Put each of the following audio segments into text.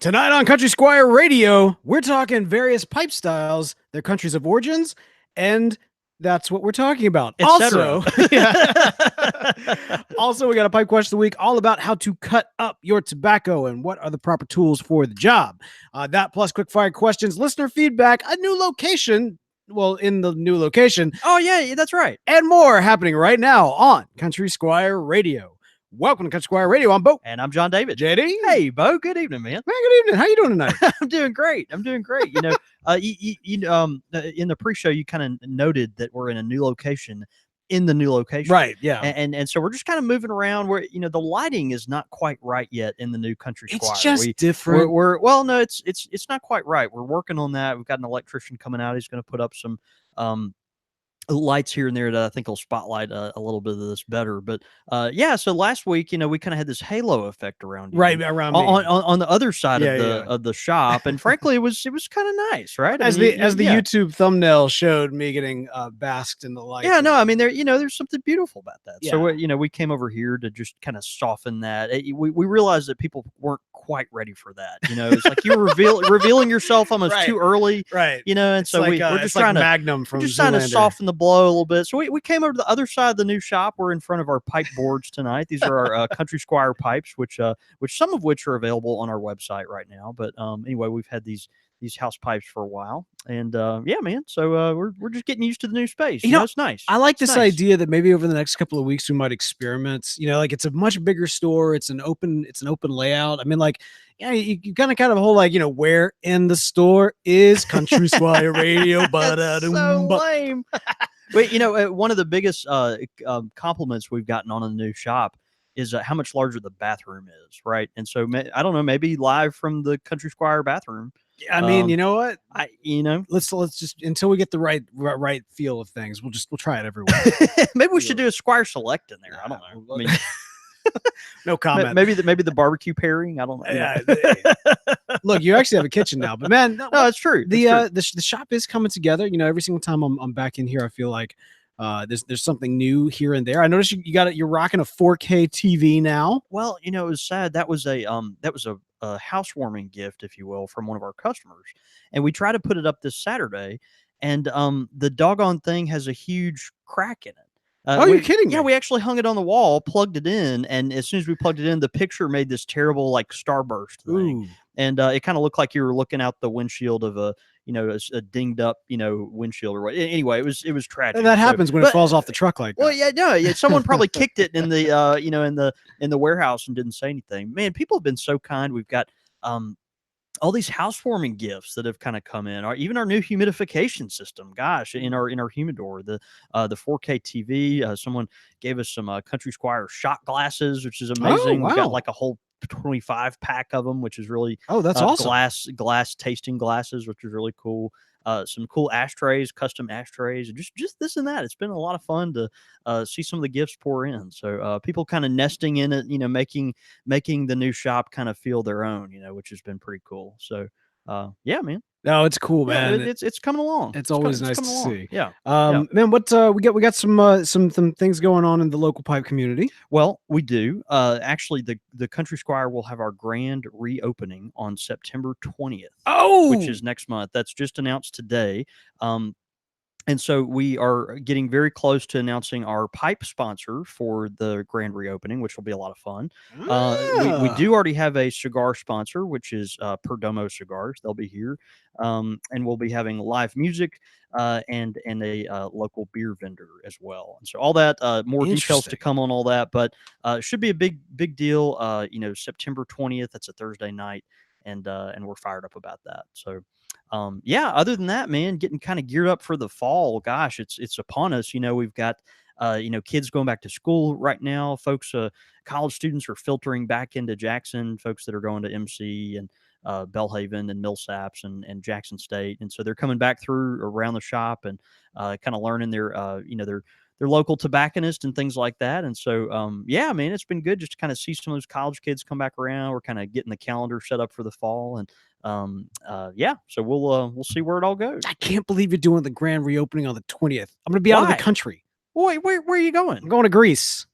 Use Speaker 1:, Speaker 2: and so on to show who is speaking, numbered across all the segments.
Speaker 1: Tonight on Country Squire Radio, we're talking various pipe styles, their countries of origins, and that's what we're talking about.
Speaker 2: Also,
Speaker 1: Also, we got a pipe question of the week all about how to cut up your tobacco and what are the proper tools for the job. That plus quick fire questions, listener feedback, a new location. Well, in the new location.
Speaker 2: Oh, yeah, that's right.
Speaker 1: And more happening right now on Country Squire Radio. Welcome to Country Squire Radio. I'm Beau.
Speaker 2: And I'm John David.
Speaker 1: JD.
Speaker 2: Hey, Beau. Good evening, man.
Speaker 1: Man, good evening. How you doing tonight?
Speaker 2: I'm doing great. In the pre-show, you kind of noted that we're in a new location.
Speaker 1: Right. Yeah.
Speaker 2: And so we're just kind of moving around where, the lighting is not quite right yet in the new Country Squire.
Speaker 1: It's just different.
Speaker 2: No, it's not quite right. We're working on that. We've got an electrician coming out. He's going to put up some, lights here and there that I think will spotlight a little bit of this better. But so last week, we kind of had this halo effect around you,
Speaker 1: right around me.
Speaker 2: on the other side of the shop, and frankly, it was kind of nice, right?
Speaker 1: As the YouTube thumbnail showed me getting basked in the light.
Speaker 2: Yeah, no, I mean there's something beautiful about that.
Speaker 1: Yeah.
Speaker 2: So we came over here to just kind of soften that. We realized that people weren't quite ready for that. It's like you were revealing yourself almost too early,
Speaker 1: right?
Speaker 2: And so we're just trying to
Speaker 1: Magnum from
Speaker 2: just trying to soften the blow a little bit. So we came over to the other side of the new shop. We're in front of our pipe boards tonight. These are our Country Squire pipes, which some of which are available on our website right now. But anyway, we've had these house pipes for a while, and man. So we're just getting used to the new space. It's nice.
Speaker 1: I like this idea that maybe over the next couple of weeks we might experiment. Like it's a much bigger store. It's an open layout. I mean, like, you kind of whole where in the store is Country Squire Radio?
Speaker 2: That's so lame. But one of the biggest compliments we've gotten on the new shop is how much larger the bathroom is, right? And so I don't know, maybe live from the Country Squire bathroom.
Speaker 1: I mean, you know what?
Speaker 2: Let's
Speaker 1: just until we get the right feel of things, we'll try it everywhere.
Speaker 2: Maybe we should do a Squire Select in there. I don't know. I mean,
Speaker 1: no comment.
Speaker 2: Maybe the barbecue pairing. I don't know.
Speaker 1: Yeah. Look, you actually have a kitchen now, but man, no,
Speaker 2: it's true.
Speaker 1: The shop is coming together. Every single time I'm back in here, I feel like there's something new here and there. I noticed you're rocking a 4K TV now.
Speaker 2: Well, it was sad. That was a housewarming gift, if you will, from one of our customers, and we tried to put it up this Saturday, and the doggone thing has a huge crack in it.
Speaker 1: You're kidding me.
Speaker 2: Yeah, we actually hung it on the wall, plugged it in, and as soon as we plugged it in, the picture made this terrible starburst thing.
Speaker 1: Ooh.
Speaker 2: And it kind of looked like you were looking out the windshield of a dinged up windshield or what. Anyway, it was tragic.
Speaker 1: And that happens when it falls off the truck like that.
Speaker 2: Well, yeah, someone probably kicked it in the in the warehouse and didn't say anything. Man, people have been so kind. We've got all these housewarming gifts that have kind of come in, or even our new humidification system. Gosh, in our humidor, the 4K TV. Someone gave us some Country Squire shot glasses, which is amazing.
Speaker 1: Oh, wow.
Speaker 2: We've got like a whole 25 pack of them, which is really
Speaker 1: that's awesome.
Speaker 2: Glass tasting glasses, which is really cool. Some cool ashtrays, custom ashtrays, and just this and that. It's been a lot of fun to see some of the gifts pour in. So people kind of nesting in it, making the new shop kind of feel their own, which has been pretty cool. So man.
Speaker 1: No, it's cool, man.
Speaker 2: It's coming along.
Speaker 1: It's always nice to see.
Speaker 2: Yeah.
Speaker 1: Man, what we got some things going on in the local pipe community.
Speaker 2: Well, we do. Actually, the Country Squire will have our grand reopening on September 20th.
Speaker 1: Oh,
Speaker 2: which is next month. That's just announced today. And so we are getting very close to announcing our pipe sponsor for the grand reopening, which will be a lot of fun. We do already have a cigar sponsor, which is Perdomo Cigars. They'll be here. And we'll be having live music and a local beer vendor as well. And so all that, more details to come on all that, but it should be a big deal. September 20th, that's a Thursday night, and we're fired up about that. So other than that, man, getting kind of geared up for the fall. Gosh, it's upon us. We've got kids going back to school right now. Folks, college students are filtering back into Jackson, folks that are going to MC and Belhaven and Millsaps and Jackson State. And so they're coming back through around the shop and kind of learning their local tobacconist and things like that. And so, man, it's been good just to kind of see some of those college kids come back around. We're kind of getting the calendar set up for the fall, and so we'll see where it all goes.
Speaker 1: I can't believe you're doing the grand reopening on the 20th. I'm going to be out of the country.
Speaker 2: Wait, where are you going?
Speaker 1: I'm going to Greece.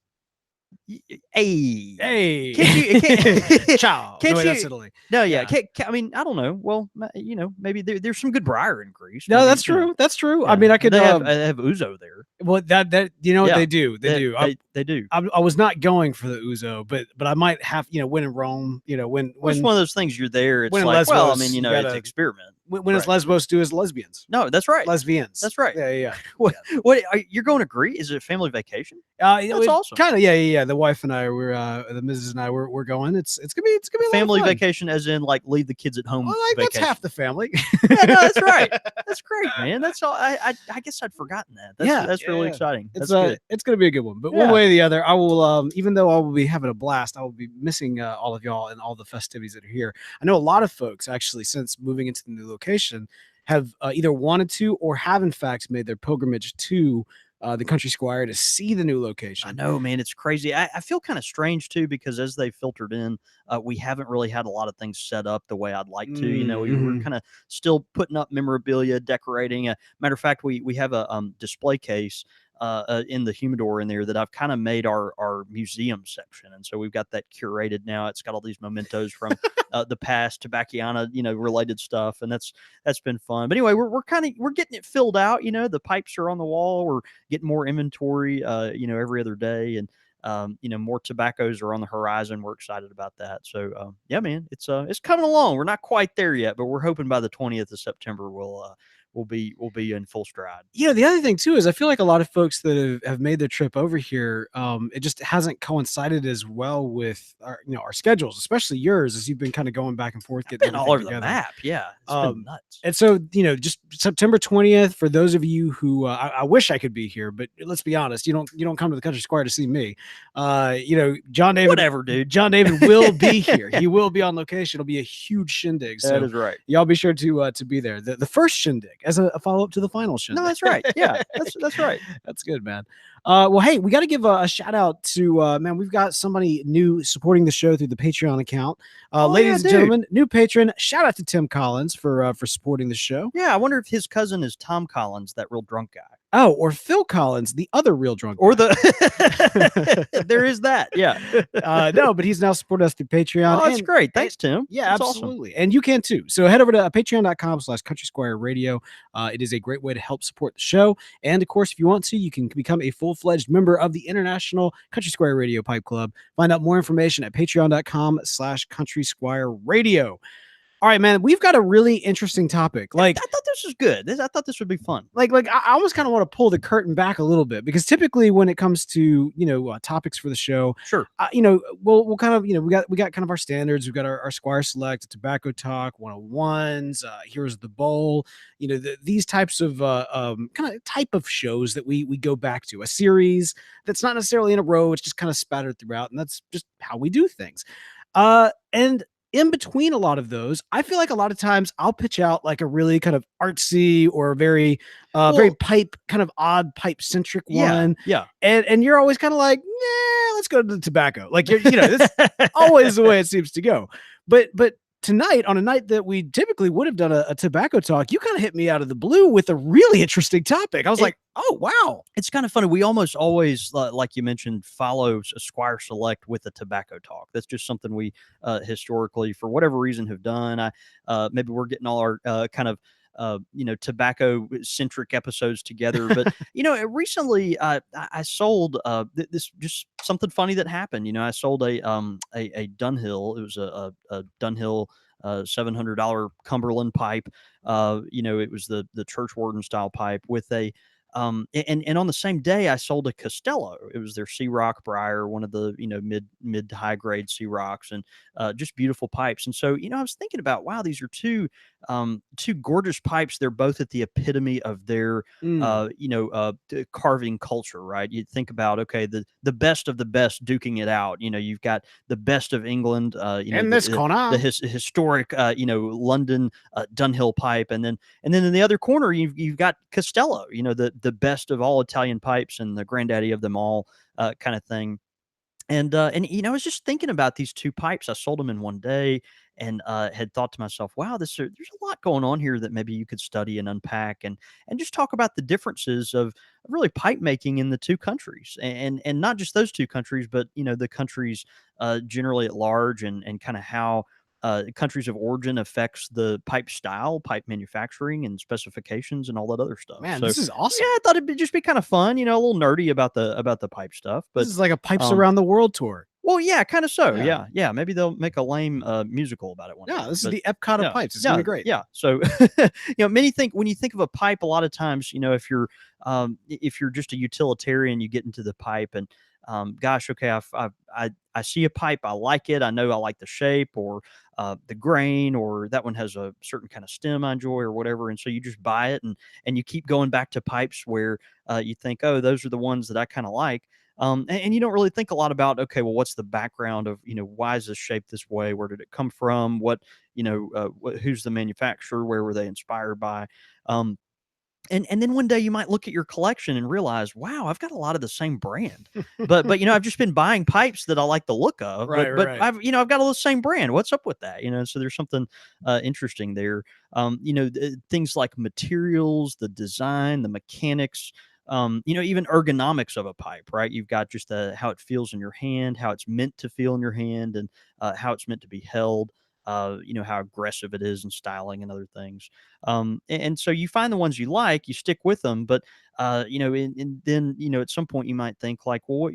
Speaker 2: Hey,
Speaker 1: Hey,
Speaker 2: can't you?
Speaker 1: ciao. No,
Speaker 2: Can't
Speaker 1: wait, that's
Speaker 2: you?
Speaker 1: Italy.
Speaker 2: No, yeah.
Speaker 1: Yeah.
Speaker 2: I mean, I don't know. Well, maybe there's some good briar in Greece.
Speaker 1: No,
Speaker 2: Maybe
Speaker 1: that's true. That's true. I
Speaker 2: yeah.
Speaker 1: mean, I could.
Speaker 2: They have ouzo there.
Speaker 1: Well, that you know what
Speaker 2: Yeah,
Speaker 1: they do. They do.
Speaker 2: they do.
Speaker 1: I was not going for the Uzo, but I might have. When in Rome,
Speaker 2: Well, it's one of those things. You're there.
Speaker 1: when
Speaker 2: It's
Speaker 1: in
Speaker 2: like, well, I mean,
Speaker 1: Lesbos, you
Speaker 2: it's
Speaker 1: gotta
Speaker 2: experiment.
Speaker 1: when is
Speaker 2: Right.
Speaker 1: Lesbos do as lesbians,
Speaker 2: No, that's right.
Speaker 1: lesbians.
Speaker 2: That's right.
Speaker 1: Yeah, yeah.
Speaker 2: What? What? You're going to Greece? Is it a family vacation? That's awesome.
Speaker 1: Kind of, yeah, yeah, yeah. The wife and I were, the Mrs. and I we're going. It's gonna be a lot of
Speaker 2: Family
Speaker 1: fun.
Speaker 2: vacation, as in like leave the kids at home.
Speaker 1: Well, like
Speaker 2: vacation.
Speaker 1: that's half the family.
Speaker 2: Yeah, no, that's right. That's great, man. That's all. I guess I'd forgotten that. That's really
Speaker 1: yeah.
Speaker 2: exciting.
Speaker 1: It's
Speaker 2: That's good.
Speaker 1: it's gonna be a good one. But one
Speaker 2: Yeah.
Speaker 1: way or the other, I will. Even though I will be having a blast, I will be missing all of y'all and all the festivities that are here. I know a lot of folks actually, since moving into the new location, have either wanted to or have in fact made their pilgrimage to the Country Squire to see the new location.
Speaker 2: I know, man. It's crazy. I feel kind of strange too because as they filtered in, we haven't really had a lot of things set up the way I'd like to. We're kind of still putting up memorabilia, decorating. Matter of fact, we have a display case in the humidor in there that I've kind of made our museum section, and so we've got that curated now. It's got all these mementos from the past, Tobacciana, related stuff, and that's been fun. But anyway, we're getting it filled out. The pipes are on the wall. We're getting more inventory, every other day, and more tobaccos are on the horizon. We're excited about that. So yeah, man, it's coming along. We're not quite there yet, but we're hoping by the 20th of September we'll be in full stride.
Speaker 1: The other thing too is I feel like a lot of folks that have made their trip over here, it just hasn't coincided as well with our schedules, especially yours, as you've been kind of going back and forth, getting
Speaker 2: Been all over
Speaker 1: together.
Speaker 2: the map. Yeah, it's been nuts.
Speaker 1: And so just September 20th for those of you who I wish I could be here, but let's be honest, you don't come to the Country Square to see me. John David,
Speaker 2: whatever, dude.
Speaker 1: John David will be here. He will be on location. It'll be a huge shindig. So
Speaker 2: that is right.
Speaker 1: Y'all be sure to be there. The first shindig as a follow up to the final shindig.
Speaker 2: No, that's right. Yeah, that's right.
Speaker 1: That's good, man. Well, hey, we got to give a shout out to man. We've got somebody new supporting the show through the Patreon account. Ladies and gentlemen, new patron. Shout out to Tim Collins for supporting the show.
Speaker 2: Yeah, I wonder if his cousin is Tom Collins, that real drunk guy.
Speaker 1: Oh, or Phil Collins, the other real drunk guy.
Speaker 2: Or there is that. Yeah.
Speaker 1: No, but he's now supporting us through Patreon.
Speaker 2: Oh, that's great. Thanks, Tim.
Speaker 1: Yeah,
Speaker 2: that's
Speaker 1: absolutely.
Speaker 2: Awesome.
Speaker 1: And you can too. So head over to patreon.com/Country Squire Radio. It is a great way to help support the show. And of course, if you want to, you can become a full-fledged member of the International Country Squire Radio Pipe Club. Find out more information at patreon.com/Country Squire Radio. All right, man, we've got a really interesting topic.
Speaker 2: Like, I thought this was good. I thought this would be fun.
Speaker 1: Like I almost kind of want to pull the curtain back a little bit because typically when it comes to topics for the show,
Speaker 2: sure,
Speaker 1: we'll kind of we got kind of our standards. We've got our Squire Select, Tobacco Talk 101s, Here's the Bowl. These types of kind of type of shows that we go back to, a series that's not necessarily in a row. It's just kind of spattered throughout, and that's just how we do things. And in between a lot of those, I feel like a lot of times I'll pitch out like a really kind of artsy or very very pipe kind of odd pipe centric one.
Speaker 2: Yeah.
Speaker 1: And you're always kind of like, nah, let's go to the tobacco. Like that's always the way it seems to go. But tonight, on a night that we typically would have done a tobacco talk, you kind of hit me out of the blue with a really interesting topic. I was like, oh, wow.
Speaker 2: It's kind of funny. We almost always, like you mentioned, follow a Squire Select with a tobacco talk. That's just something we historically, for whatever reason, have done. Maybe we're getting all our kind of tobacco centric episodes together. But, recently I sold this, just something funny that happened. I sold a Dunhill. It was a Dunhill $700 Cumberland pipe. It was the church warden style pipe with a and on the same day I sold a Costello. It was their Sea Rock Briar, one of the mid to high grade Sea Rocks, and just beautiful pipes. And so I was thinking about, wow, these are two gorgeous pipes. They're both at the epitome of their carving culture, right? You think about, okay, the best of the best duking it out. You've got the best of England,
Speaker 1: in this corner,
Speaker 2: the historic London Dunhill pipe, and then in the other corner you've got Costello, the best of all Italian pipes and the granddaddy of them all, kind of thing. And I was just thinking about these two pipes. I sold them in one day, and had thought to myself, wow, there's a lot going on here that maybe you could study and unpack, and just talk about the differences of really pipe making in the two countries, and not just those two countries, but the countries generally at large, and kind of how countries of origin affects the pipe style, pipe manufacturing, and specifications, and all that other stuff.
Speaker 1: Man,
Speaker 2: So
Speaker 1: this is
Speaker 2: yeah,
Speaker 1: awesome.
Speaker 2: I thought it'd just be kind of fun, a little nerdy about the pipe stuff.
Speaker 1: This
Speaker 2: But
Speaker 1: is like a Pipes
Speaker 2: um,
Speaker 1: Around the World tour.
Speaker 2: well, yeah, kind of so.
Speaker 1: Yeah.
Speaker 2: Yeah, yeah. Maybe they'll make a lame musical about it one
Speaker 1: Yeah,
Speaker 2: day.
Speaker 1: this is
Speaker 2: But
Speaker 1: the Epcot of
Speaker 2: yeah,
Speaker 1: pipes. It's gonna
Speaker 2: yeah,
Speaker 1: be great.
Speaker 2: yeah. So many think when you think of a pipe, a lot of times, if you're just a utilitarian, you get into the pipe, and gosh, okay, I see a pipe, I like it, I know I like the shape, or the grain, or that one has a certain kind of stem I enjoy, or whatever, and so you just buy it, and you keep going back to pipes where you think, oh, those are the ones that I kind of like. And you don't really think a lot about, okay, well, what's the background of, why is this shaped this way? Where did it come from? Who's the manufacturer? Where were they inspired by? Um, and then one day you might look at your collection and realize, wow, I've got a lot of the same brand, but I've just been buying pipes that I like the look of,
Speaker 1: Right,
Speaker 2: but
Speaker 1: right.
Speaker 2: I've got all the same brand. What's up with that? So there's something interesting there. Things like materials, the design, the mechanics. Even ergonomics of a pipe, right? You've got just how it feels in your hand, how it's meant to feel in your hand, and how it's meant to be held. How aggressive it is in styling and other things. And so you find the ones you like, you stick with them, but and then at some point you might think like, well,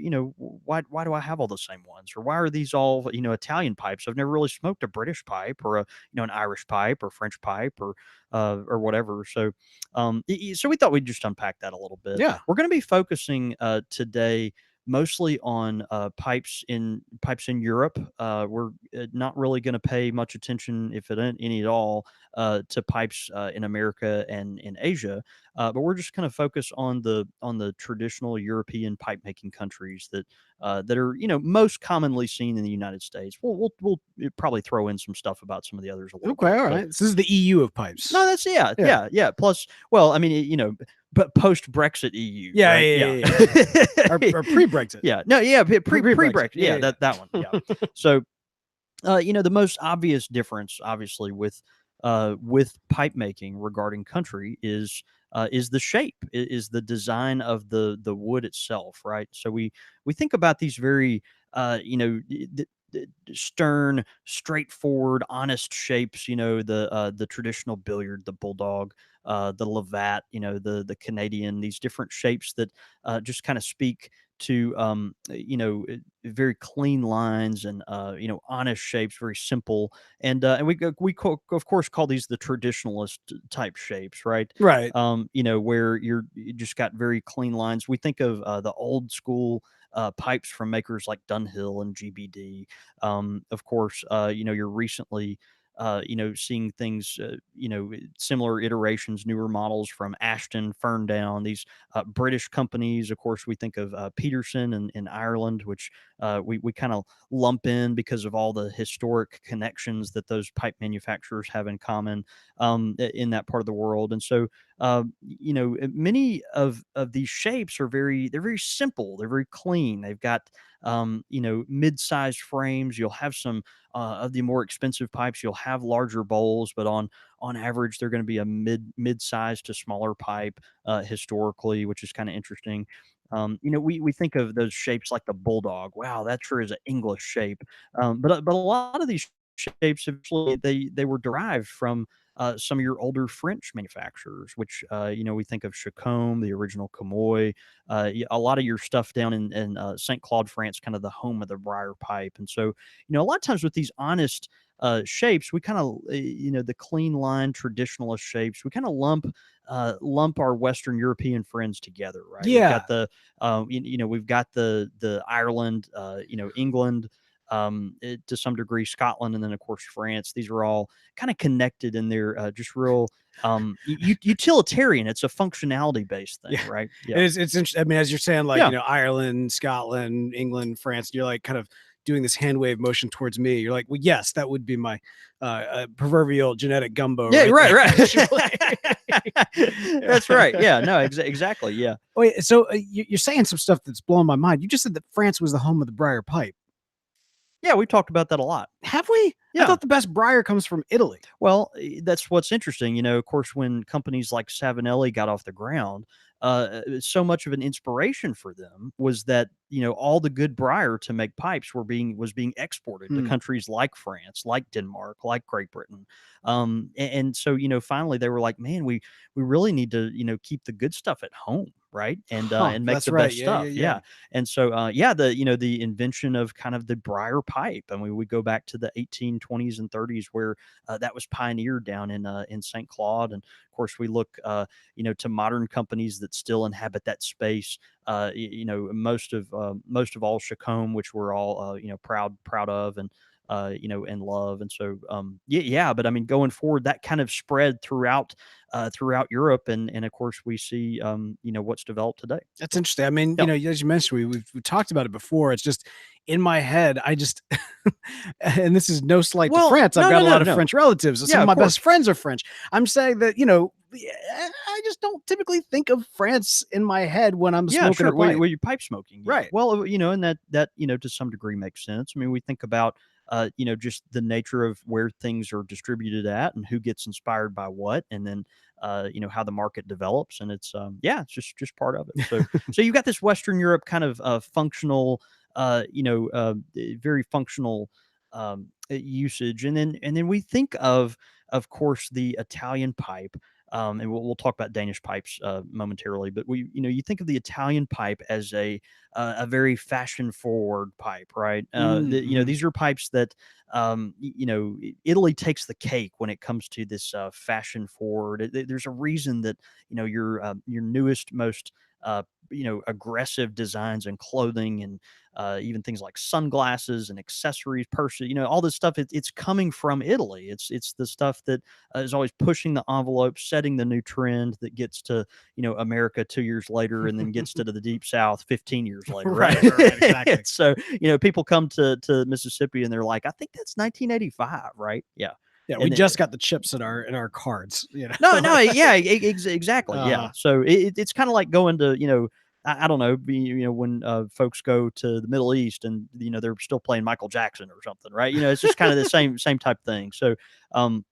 Speaker 2: why do I have all the same ones, or why are these all Italian pipes? I've never really smoked a British pipe, or an Irish pipe, or French pipe, or whatever. So we thought we'd just unpack that a little bit.
Speaker 1: Yeah.
Speaker 2: We're going to be focusing today mostly on pipes in Europe. We're not really going to pay much attention, if it any at all, to pipes in America and in Asia. But we're just kind of focus on the traditional European pipe making countries that are most commonly seen in the United States. We'll probably throw in some stuff about some of the others a little
Speaker 1: Okay,
Speaker 2: bit.
Speaker 1: all
Speaker 2: But
Speaker 1: right. This is the EU of pipes.
Speaker 2: no, that's
Speaker 1: Yeah.
Speaker 2: yeah. Plus, well, I mean, but post Brexit EU,
Speaker 1: Yeah,
Speaker 2: right?
Speaker 1: yeah. Or pre-Brexit.
Speaker 2: Yeah, no, yeah,
Speaker 1: Pre-Brexit.
Speaker 2: Brexit,
Speaker 1: Yeah,
Speaker 2: yeah,
Speaker 1: yeah.
Speaker 2: that one, yeah. So, the most obvious difference, obviously, with pipe making regarding country is the shape, is the design of the wood itself, right? So we think about these very stern, straightforward, honest shapes. The traditional billiard, the bulldog, the Lavat, the Canadian. These different shapes that just kind of speak to very clean lines, and honest shapes, very simple, and of course call these the traditionalist type shapes, right?
Speaker 1: Right.
Speaker 2: Where you just got very clean lines. We think of the old school pipes from makers like Dunhill and GBD. Of course, you're recently seeing things, similar iterations, newer models from Ashton, Ferndown, these British companies. Of course, we think of Peterson in Ireland, which we kind of lump in because of all the historic connections that those pipe manufacturers have in common in that part of the world. And so, many of these shapes they're very simple. They're very clean. They've got, mid-sized frames. You'll have some of the more expensive pipes. You'll have larger bowls, but on average, they're going to be a mid-sized to smaller pipe historically, which is kind of interesting. We think of those shapes like the bulldog. Wow, that sure is an English shape. But a lot of these shapes actually they were derived from some of your older French manufacturers, which we think of Chacombe, the original Camoy, a lot of your stuff down in St. Claude, France, kind of the home of the briar pipe. And so, a lot of times with these honest shapes, we kind of, the clean line traditionalist shapes, we kind of lump our Western European friends together, right? We've
Speaker 1: Yeah.
Speaker 2: got we've got the Ireland, England, to some degree Scotland, and then of course France. These are all kind of connected in their just real utilitarian. It's a functionality based thing,
Speaker 1: Yeah.
Speaker 2: right?
Speaker 1: It
Speaker 2: Yeah,
Speaker 1: is. It's interesting. I mean, as you're saying, like,
Speaker 2: yeah,
Speaker 1: Ireland, Scotland, England, France, you're like kind of doing this hand wave motion towards me. You're like, well, yes, that would be my proverbial genetic gumbo.
Speaker 2: yeah.
Speaker 1: Right
Speaker 2: Right,
Speaker 1: there,
Speaker 2: right.
Speaker 1: actually.
Speaker 2: That's right. Yeah, no, exactly. Yeah.
Speaker 1: Wait, so you're saying some stuff that's blowing my mind. You just said that France was the home of the briar pipe.
Speaker 2: Yeah, we talked about that a lot.
Speaker 1: Have we? I
Speaker 2: Yeah.
Speaker 1: thought the best briar comes from Italy.
Speaker 2: Well, that's what's interesting. Of course, when companies like Savinelli got off the ground, so much of an inspiration for them was that all the good briar to make pipes was being exported to
Speaker 1: Hmm.
Speaker 2: countries like France, like Denmark, like Great Britain. And so finally they were like, man, we really need to keep the good stuff at home, right?
Speaker 1: Huh.
Speaker 2: And make
Speaker 1: That's
Speaker 2: the
Speaker 1: right.
Speaker 2: best
Speaker 1: Yeah. Yeah.
Speaker 2: stuff.
Speaker 1: Yeah.
Speaker 2: Yeah. And so yeah, the invention of kind of the briar pipe, and we go back to the 1820s and 30s where that was pioneered down in St. Claude. And of course, we look to modern companies that still inhabit that space. Most of all Chacombe, which we're all proud of, and and love. And so yeah. But I mean, going forward, that kind of spread throughout Europe, and of course we see what's developed today.
Speaker 1: That's interesting. I mean,
Speaker 2: Yeah.
Speaker 1: as you mentioned, we talked about it before. It's just in my head. I just, and this is no slight to
Speaker 2: Well,
Speaker 1: France. I've
Speaker 2: no,
Speaker 1: got
Speaker 2: no,
Speaker 1: a
Speaker 2: no,
Speaker 1: lot of
Speaker 2: no.
Speaker 1: French relatives. Some
Speaker 2: Yeah,
Speaker 1: of
Speaker 2: of
Speaker 1: my best
Speaker 2: course.
Speaker 1: friends are French. I'm saying that, I just don't typically think of France in my head when I'm
Speaker 2: Yeah,
Speaker 1: smoking a
Speaker 2: sure.
Speaker 1: pipe.
Speaker 2: Were you pipe smoking? Yeah.
Speaker 1: Right.
Speaker 2: Well, and that to some degree makes sense. I mean, we think about just the nature of where things are distributed at and who gets inspired by what, and then how the market develops, and it's yeah, it's just part of it. So you've got this Western Europe kind of functional, very functional usage, and then we think of course, the Italian pipe. And we'll talk about Danish pipes momentarily, but you think of the Italian pipe as a very fashion forward pipe, right?
Speaker 1: Mm-hmm.
Speaker 2: These are pipes that Italy takes the cake when it comes to this fashion forward. There's a reason that your newest, most aggressive designs and clothing, and even things like sunglasses and accessories, purses, all this stuff. It's coming from Italy. It's the stuff that is always pushing the envelope, setting the new trend that gets to America 2 years later, and then gets to the deep South 15 years later, right?
Speaker 1: Right. Exactly.
Speaker 2: So people come to Mississippi and they're like, I think that's 1985, right? Yeah.
Speaker 1: Yeah, we
Speaker 2: And
Speaker 1: just got the chips in our cards.
Speaker 2: no, no, yeah, exactly, yeah.
Speaker 1: Uh,
Speaker 2: So it's kind of like going to, I don't know, when folks go to the Middle East and they're still playing Michael Jackson or something, right? It's just kind of the same type thing. So um,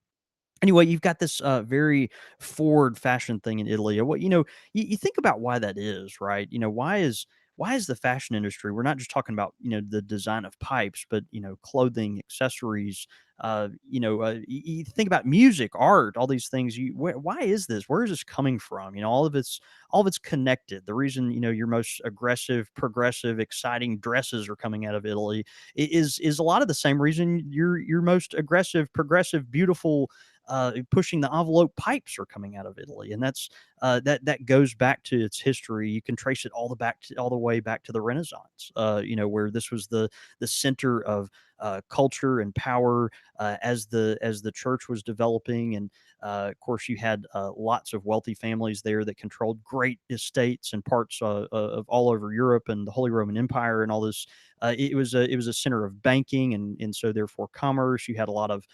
Speaker 2: anyway, you've got this very forward fashion thing in Italy. What you think about why that is, right? Why is the fashion industry? We're not just talking about the design of pipes, but clothing, accessories. You think about music, art, all these things. Why is this? Where is this coming from? All of it's connected. The reason your most aggressive, progressive, exciting dresses are coming out of Italy is a lot of the same reason your most aggressive, progressive, beautiful pushing the envelope pipes are coming out of Italy, and that's that goes back to its history. You can trace it all the way back to the Renaissance, where this was the center of culture and power as the church was developing, and of course you had lots of wealthy families there that controlled great estates and parts of all over Europe and the Holy Roman Empire and all this. It was a center of banking, and so therefore commerce. You had a lot of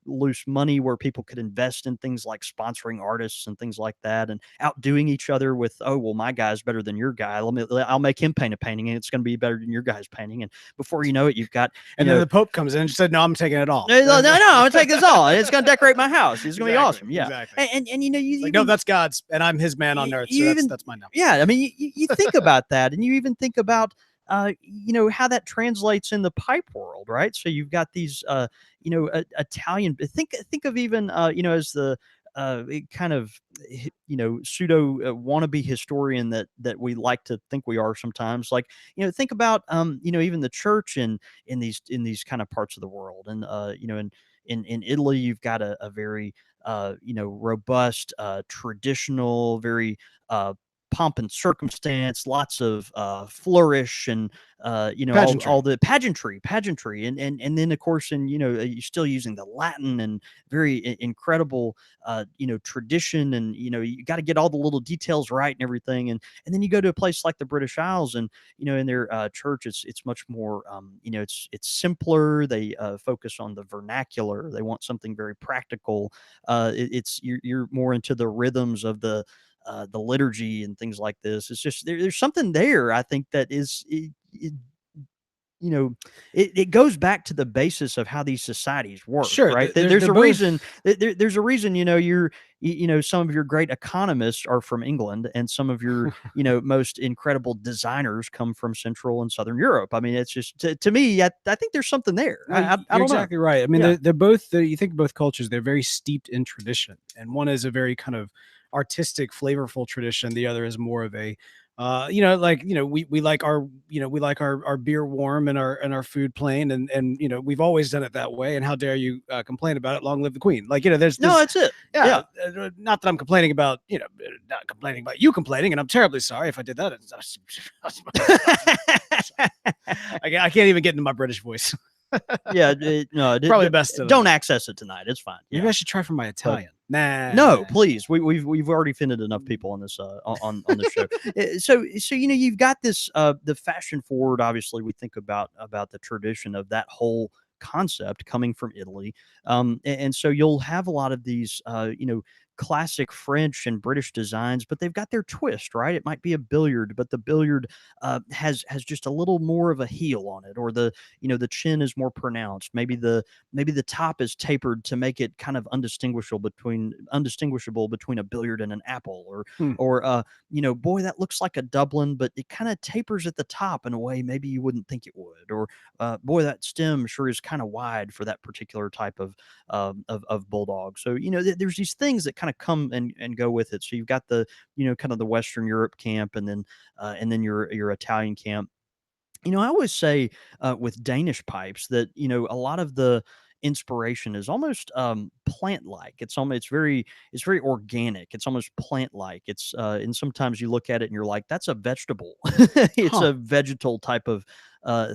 Speaker 2: loose money where people could invest in things like sponsoring artists and things like that, and outdoing each other with, oh well, my guy's better than your guy. I'll make him paint a painting, and it's going to be better than your guy's painting. And before you know it, you've got
Speaker 1: and then the Pope comes in and said, "No, I'm taking it all."
Speaker 2: no, I'm gonna take this all. It's gonna decorate my house. It's gonna be
Speaker 1: Exactly.
Speaker 2: awesome. Yeah,
Speaker 1: Exactly.
Speaker 2: and you
Speaker 1: Like, no,
Speaker 2: even
Speaker 1: that's God's, and I'm His man on earth. So
Speaker 2: you even
Speaker 1: that's mine now.
Speaker 2: yeah. I mean, you think about that, and you even think about how that translates in the pipe world, right? So you've got these Italian. Think of even as the kind of pseudo wannabe historian that we like to think we are sometimes. Like think about even the church in these kind of parts of the world, and in Italy you've got a very robust, traditional, very pomp and circumstance, lots of flourish, and all
Speaker 1: Pageantry.
Speaker 2: the pageantry, and then of course, and you're still using the Latin and very incredible tradition, and you got to get all the little details right and everything, and then you go to a place like the British Isles, and in their church, it's much more it's simpler. They focus on the vernacular. They want something very practical. It's you're more into the rhythms of the liturgy and things like this. It's just there's something there. I think that is you know, it goes back to the basis of how these societies work,
Speaker 1: Sure,
Speaker 2: right?
Speaker 1: they're
Speaker 2: There's a
Speaker 1: both.
Speaker 2: reason. There's a reason. Some of your great economists are from England, and some of your most incredible designers come from Central and Southern Europe. I mean, it's just to me, I think there's something there.
Speaker 1: No,
Speaker 2: I
Speaker 1: you're
Speaker 2: don't know.
Speaker 1: exactly right. I mean,
Speaker 2: Yeah.
Speaker 1: they're both. You think of both cultures; they're very steeped in tradition, and one is a very kind of artistic, flavorful tradition. The other is more of a, we like our beer warm and our food plain, and we've always done it that way. And how dare you complain about it? Long live the queen! Like
Speaker 2: No,
Speaker 1: there's
Speaker 2: that's it.
Speaker 1: yeah,
Speaker 2: Yeah.
Speaker 1: not that I'm complaining about not complaining about you complaining, and I'm terribly sorry if I did that. I can't even get into my British voice.
Speaker 2: Yeah, no,
Speaker 1: Probably best to
Speaker 2: don't access it tonight. It's fine.
Speaker 1: maybe
Speaker 2: Yeah,
Speaker 1: I should try for my
Speaker 2: but
Speaker 1: Italian. Nah.
Speaker 2: no, please. We've already offended enough people on this on this show. So you've got this the fashion forward. Obviously, we think about the tradition of that whole concept coming from Italy, and so you'll have a lot of these classic French and British designs, but they've got their twist, right? It might be a billiard, but the billiard has just a little more of a heel on it, or the chin is more pronounced. Maybe the top is tapered to make it kind of undistinguishable between a billiard and an apple,
Speaker 1: Hmm.
Speaker 2: or boy, that looks like a Dublin, but it kind of tapers at the top in a way maybe you wouldn't think it would, or boy, that stem sure is kind of wide for that particular type of bulldog. So there's these things that kind of come and go with it. So you've got the kind of the Western Europe camp, and then your Italian camp. I always say with Danish pipes that a lot of the inspiration is almost plant-like. It's very organic. It's almost plant-like. And sometimes you look at it and you're like, that's a vegetable. It's
Speaker 1: Huh.
Speaker 2: a vegetal type of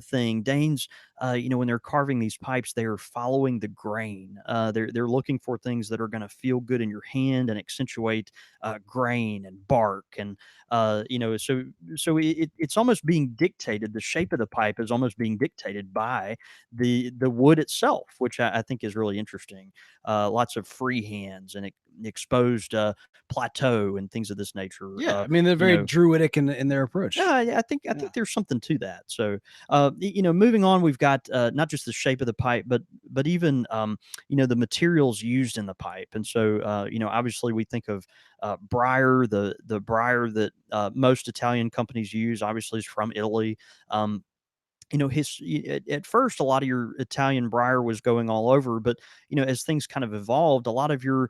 Speaker 2: thing. Danes, when they're carving these pipes, they are following the grain. They're looking for things that are going to feel good in your hand and accentuate grain and bark, and so it's almost being dictated. The shape of the pipe is almost being dictated by the wood itself, which I think is really interesting. Lots of free hands and exposed plateau and things of this nature.
Speaker 1: Yeah, I mean they're
Speaker 2: You
Speaker 1: very
Speaker 2: know,
Speaker 1: druidic in their approach.
Speaker 2: yeah, I think
Speaker 1: Yeah.
Speaker 2: there's something to that. So, moving on, we've got not just the shape of the pipe, but even the materials used in the pipe. And so, obviously, we think of briar. The briar that most Italian companies use, obviously, is from Italy. Um, at first, a lot of your Italian briar was going all over, but as things kind of evolved, a lot of your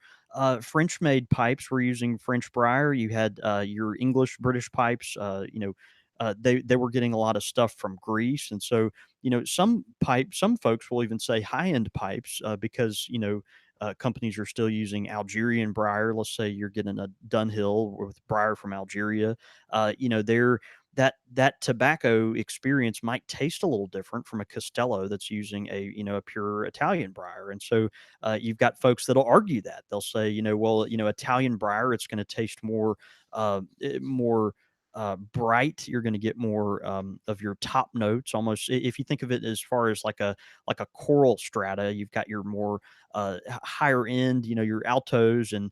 Speaker 2: French-made pipes were using French briar. You had your English British pipes. They were getting a lot of stuff from Greece, and so some folks will even say high-end pipes because companies are still using Algerian briar. Let's say you're getting a Dunhill with briar from Algeria. They're that tobacco experience might taste a little different from a Castello that's using a pure Italian briar. And so you've got folks that'll argue that they'll say well Italian briar, it's going to taste more bright. You're going to get more of your top notes. Almost, if you think of it as far as like a choral strata, you've got your more higher end, your altos and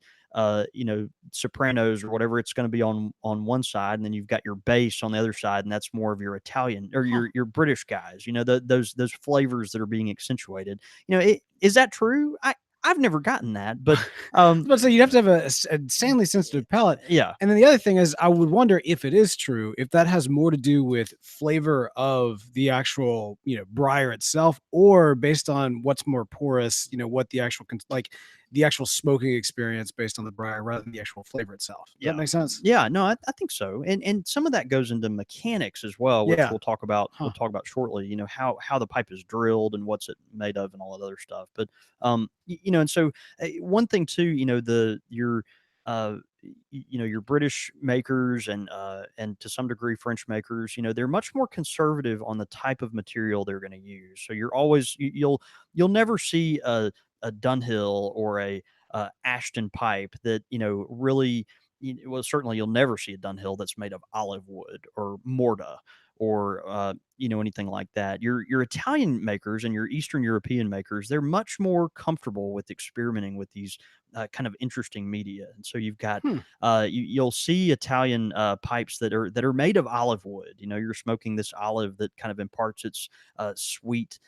Speaker 2: sopranos or whatever it's going to be on one side, and then you've got your bass on the other side, and that's more of your Italian or
Speaker 1: Huh.
Speaker 2: your British guys. Those flavors that are being accentuated. Is that true? I've never gotten that, but
Speaker 1: I was about to say you'd have to have a insanely sensitive palate.
Speaker 2: yeah,
Speaker 1: And then the other thing is, I would wonder if it is true, if that has more to do with flavor of the actual, briar itself, or based on what's more porous, what the actual, like the actual smoking experience based on the briar rather than the actual flavor itself. Does that
Speaker 2: yeah.
Speaker 1: make sense?
Speaker 2: Yeah, no, I think so, and some of that goes into mechanics as well, which
Speaker 1: Yeah.
Speaker 2: we'll talk about. We'll
Speaker 1: Huh.
Speaker 2: talk about shortly. How the pipe is drilled and what's it made of and all that other stuff. But and so one thing too, uh, your British makers and to some degree French makers, they're much more conservative on the type of material they're going to use. So you'll never see a Dunhill or a Ashton pipe that really. Well, certainly you'll never see a Dunhill that's made of olive wood or morta or anything like that. Your Italian makers and your Eastern European makers, they're much more comfortable with experimenting with these kind of interesting media. And so you've got
Speaker 1: Hmm.
Speaker 2: you'll see Italian pipes that are made of olive wood. You're smoking this olive that kind of imparts its sweet,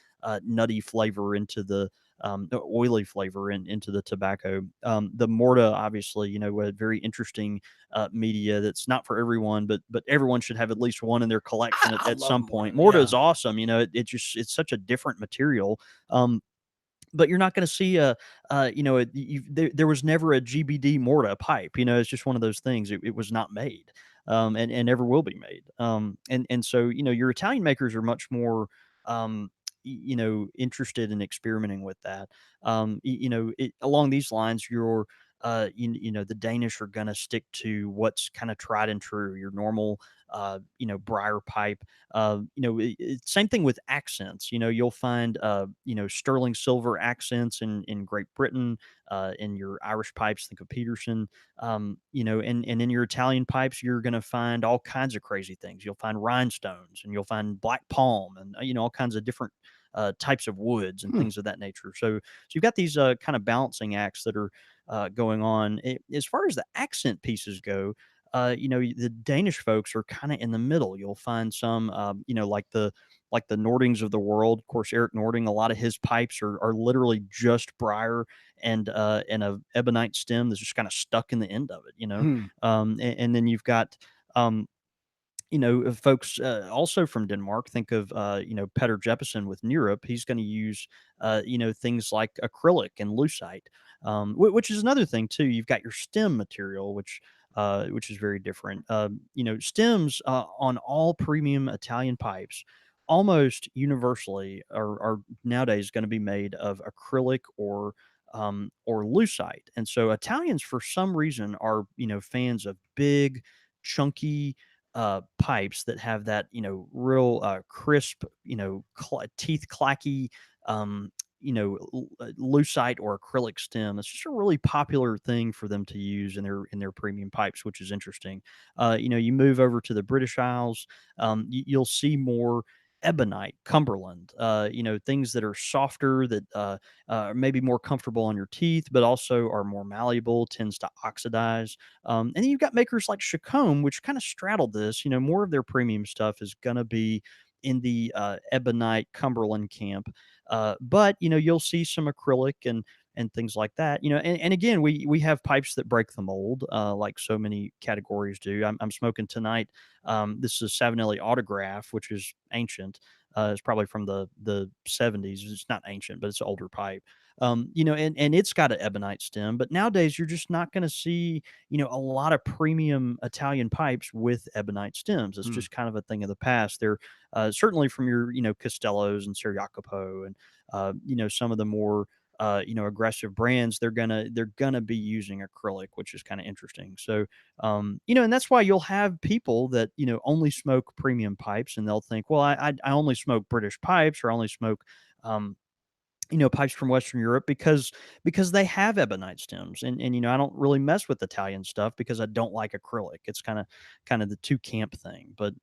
Speaker 2: nutty flavor into the oily flavor into the tobacco. The Morta, obviously, a very interesting media that's not for everyone, but everyone should have at least one in their collection at,
Speaker 1: I
Speaker 2: at
Speaker 1: love
Speaker 2: some
Speaker 1: Morta.
Speaker 2: point. Morta
Speaker 1: Yeah.
Speaker 2: is awesome. It's such a different material. But you're not going to see there was never a GBD Morta pipe. It's just one of those things. It was not made, and never will be made. And so your Italian makers are much more, interested in experimenting with that. Along these lines, the Danish are going to stick to what's kind of tried and true. Your normal, briar pipe. Same thing with accents. You'll find sterling silver accents in Great Britain. In your Irish pipes, think of Peterson. And in your Italian pipes, you're going to find all kinds of crazy things. You'll find rhinestones, and you'll find black palm, and all kinds of different types of woods and
Speaker 1: Hmm.
Speaker 2: things of that nature. So you've got these kind of balancing acts that are going on. As far as the accent pieces go, the Danish folks are kind of in the middle. You'll find some, like the Nordings of the world. Of course, Eric Nording, a lot of his pipes are literally just briar and a ebonite stem that's just kind of stuck in the end of it.
Speaker 1: Hmm.
Speaker 2: And then you've got folks also from Denmark. Think of Petter Jeppesen with Europe. He's going to use things like acrylic and lucite, which is another thing too. You've got your stem material, which is very different. Stems on all premium Italian pipes almost universally are nowadays going to be made of acrylic or lucite. And so Italians, for some reason, are fans of big, chunky pipes that have that real crisp, teeth clacky, um, lucite or acrylic stem. It's just a really popular thing for them to use in their premium pipes, which is interesting. You move over to the British Isles, you'll see more ebonite, Cumberland, things that are softer, that maybe more comfortable on your teeth, but also are more malleable, tends to oxidize. And then you've got makers like Chacombe, which kind of straddled this. More of their premium stuff is going to be in the ebonite Cumberland camp. But you'll see some acrylic and things like that. And again, we have pipes that break the mold, like so many categories do. I'm smoking tonight. This is Savinelli Autograph, which is ancient. It's probably from the 70s. It's not ancient, but it's an older pipe. And it's got an ebonite stem. But nowadays, you're just not going to see a lot of premium Italian pipes with ebonite stems. It's
Speaker 1: Hmm.
Speaker 2: just kind of a thing of the past. They're certainly from your Costellos and Ser Jacopo and some of the more aggressive brands. They're gonna be using acrylic, which is kind of interesting. So and that's why you'll have people that only smoke premium pipes, and they'll think, well, I only smoke British pipes, or I only smoke um, pipes from Western Europe because they have ebonite stems. And I don't really mess with Italian stuff because I don't like acrylic. It's kind of the two camp thing. But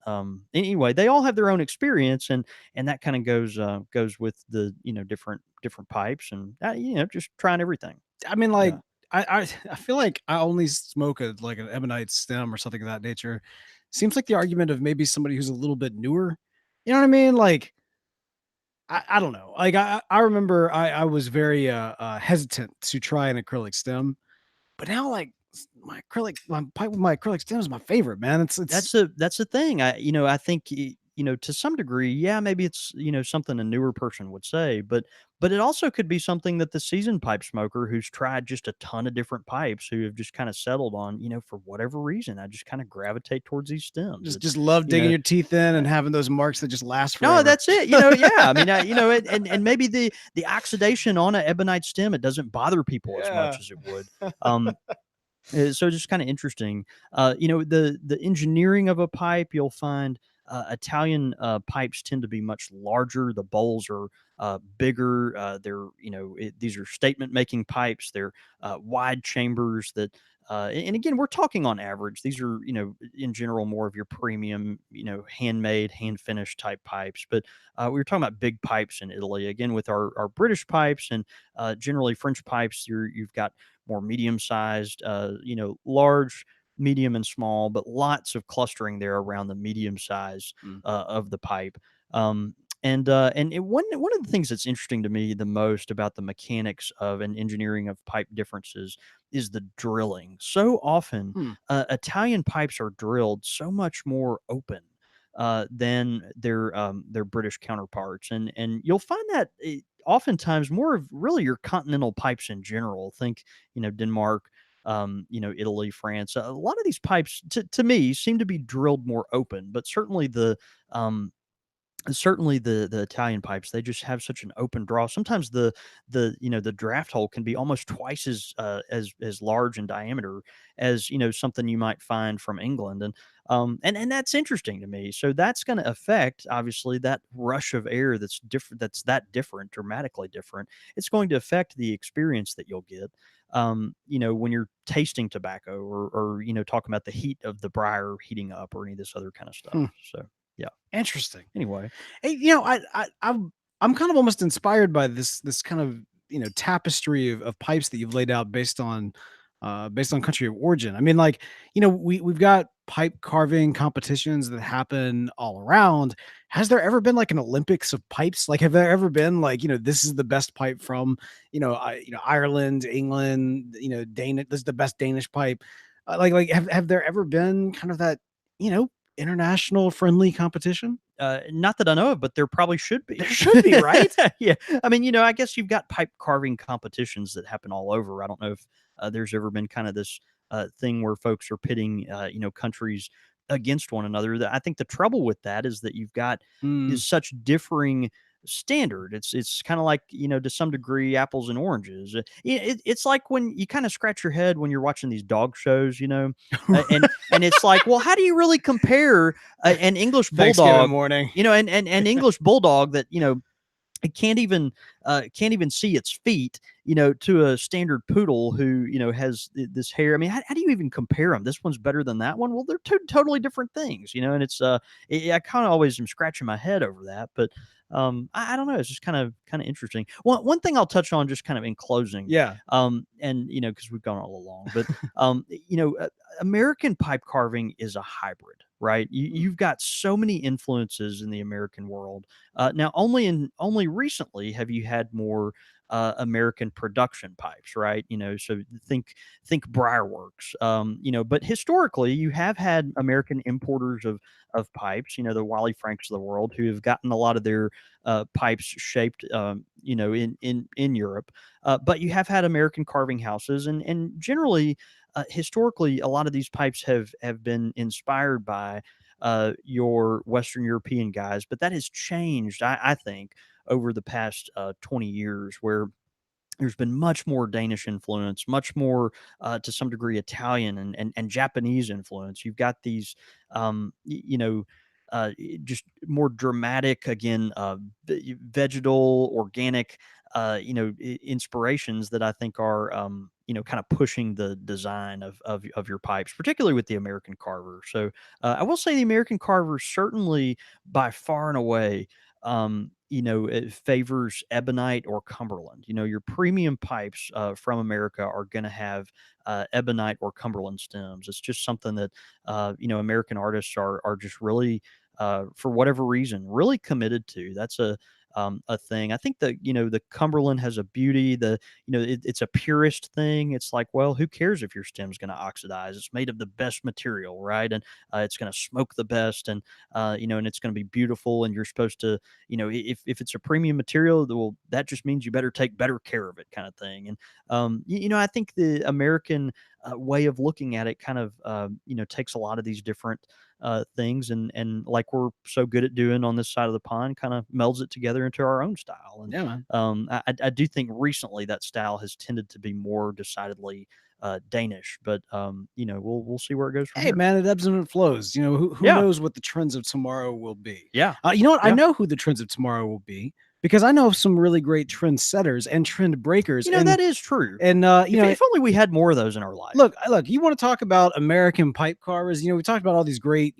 Speaker 2: anyway, they all have their own experience, and that kind of goes with the different pipes, and just trying everything.
Speaker 1: I mean,
Speaker 2: Yeah.
Speaker 1: like, I feel like I only smoke like an ebonite stem or something of that nature. Seems like the argument of maybe somebody who's a little bit newer. You know what I mean? Like, I don't know. Like, I remember I was very hesitant to try an acrylic stem, but now like my pipe with my acrylic stem is my favorite, man. It's
Speaker 2: That's the thing. I think to some degree, yeah, maybe it's something a newer person would say, but it also could be something that the seasoned pipe smoker who's tried just a ton of different pipes, who have just kind of settled on, for whatever reason, I just kind of gravitate towards these stems.
Speaker 1: just
Speaker 2: It's
Speaker 1: just love
Speaker 2: you
Speaker 1: digging
Speaker 2: know
Speaker 1: your teeth in and having those marks that just last
Speaker 2: no,
Speaker 1: forever.
Speaker 2: that's it. Yeah. I mean, and maybe the oxidation on a ebonite stem, it doesn't bother people as much
Speaker 1: Yeah.
Speaker 2: as it would. So just kind of interesting. The engineering of a pipe, you'll find Italian pipes tend to be much larger. The bowls are bigger. These are statement making pipes. They're wide chambers that And again, we're talking on average. These are, in general, more of your premium, handmade, hand finished type pipes. But we were talking about big pipes in Italy. Again, with our British pipes and generally French pipes, you've got more medium sized, large, medium, and small, but lots of clustering there around the medium size
Speaker 1: Mm.
Speaker 2: of the pipe. Um, one of the things that's interesting to me the most about the mechanics of and engineering of pipe differences is the drilling. So often,
Speaker 1: Hmm.
Speaker 2: Italian pipes are drilled so much more open than their British counterparts, and you'll find that oftentimes more of really your continental pipes in general. Think Denmark. Italy, France. A lot of these pipes, to me, seem to be drilled more open, but um, certainly the Italian pipes, they just have such an open draw. Sometimes the draft hole can be almost twice as large in diameter as something you might find from England, and that's interesting to me. So that's going to affect obviously that rush of air that's different, dramatically different. It's going to affect the experience that you'll get. When you're tasting tobacco or talking about the heat of the briar heating up or any of this other kind of stuff.
Speaker 1: Hmm.
Speaker 2: So yeah.
Speaker 1: Interesting.
Speaker 2: Anyway,
Speaker 1: Hey, I'm kind of almost inspired by this kind of tapestry of pipes that you've laid out based on country of origin. I mean, like we've got pipe carving competitions that happen all around. Has there ever been like an Olympics of pipes? Like, have there ever been like this is the best pipe from Ireland, England, Danish. This is the best Danish pipe. Have there ever been kind of that you know international friendly competition?
Speaker 2: not that I know of, but there probably should
Speaker 1: There
Speaker 2: be.
Speaker 1: should be, right?
Speaker 2: Yeah, I mean, I guess you've got pipe carving competitions that happen all over. I don't know if there's ever been kind of this thing where folks are pitting, countries against one another. I think the trouble with that is that you've got
Speaker 1: Mm.
Speaker 2: is such differing standard. It's kind of like to some degree apples and oranges. It's like when you kind of scratch your head when you're watching these dog shows, and it's like, well, how do you really compare an English
Speaker 1: Thanksgiving
Speaker 2: bulldog,
Speaker 1: morning.
Speaker 2: and English bulldog that it can't even see its feet, to a standard poodle who has this hair. I mean, how do you even compare them? This one's better than that one. Well, they're two totally different things, and it's I kind of always am scratching my head over that, but I don't know. It's just kind of interesting. One thing I'll touch on just kind of in closing,
Speaker 1: Yeah.
Speaker 2: and because we've gone all along, but American pipe carving is a hybrid, right? You've got so many influences in the American world. Now, only recently have you had more American production pipes, right? So think Briarworks. But historically, you have had American importers of pipes. The Wally Franks of the world who have gotten a lot of their pipes shaped, in Europe. But you have had American carving houses, and generally, historically, a lot of these pipes have been inspired by your Western European guys, but that has changed, I think, over the past 20 years, where there's been much more Danish influence, much more to some degree Italian and Japanese influence. You've got these, just more dramatic, again, vegetal, organic, inspirations that I think are, kind of pushing the design of your pipes, particularly with the American carver. So I will say the American carver certainly by far and away it favors ebonite or Cumberland. Your premium pipes from America are going to have ebonite or Cumberland stems. It's just something that American artists are just really, for whatever reason, really committed to. That's a thing. I think that the Cumberland has a beauty. It's a purist thing. It's like, well, who cares if your stem's going to oxidize? It's made of the best material, right? And it's going to smoke the best, and it's going to be beautiful. And you're supposed to, if it's a premium material, well, that just means you better take better care of it, kind of thing. And I think the American way of looking at it kind of takes a lot of these different things, and like we're so good at doing on this side of the pond, kind of melds it together into our own style. And
Speaker 1: Yeah, man.
Speaker 2: I do think recently that style has tended to be more decidedly Danish, but we'll see where it goes from
Speaker 1: Hey,
Speaker 2: here.
Speaker 1: man, it ebbs and it flows. Who
Speaker 2: Yeah,
Speaker 1: knows what the trends of tomorrow will be?
Speaker 2: yeah,
Speaker 1: You know what? I
Speaker 2: yeah.
Speaker 1: know who the trends of tomorrow will be. because I know of some really great trendsetters and trend breakers,
Speaker 2: That is true.
Speaker 1: and
Speaker 2: If only we had more of those in our life.
Speaker 1: look, you want to talk about American pipe carvers? We talked about all these great,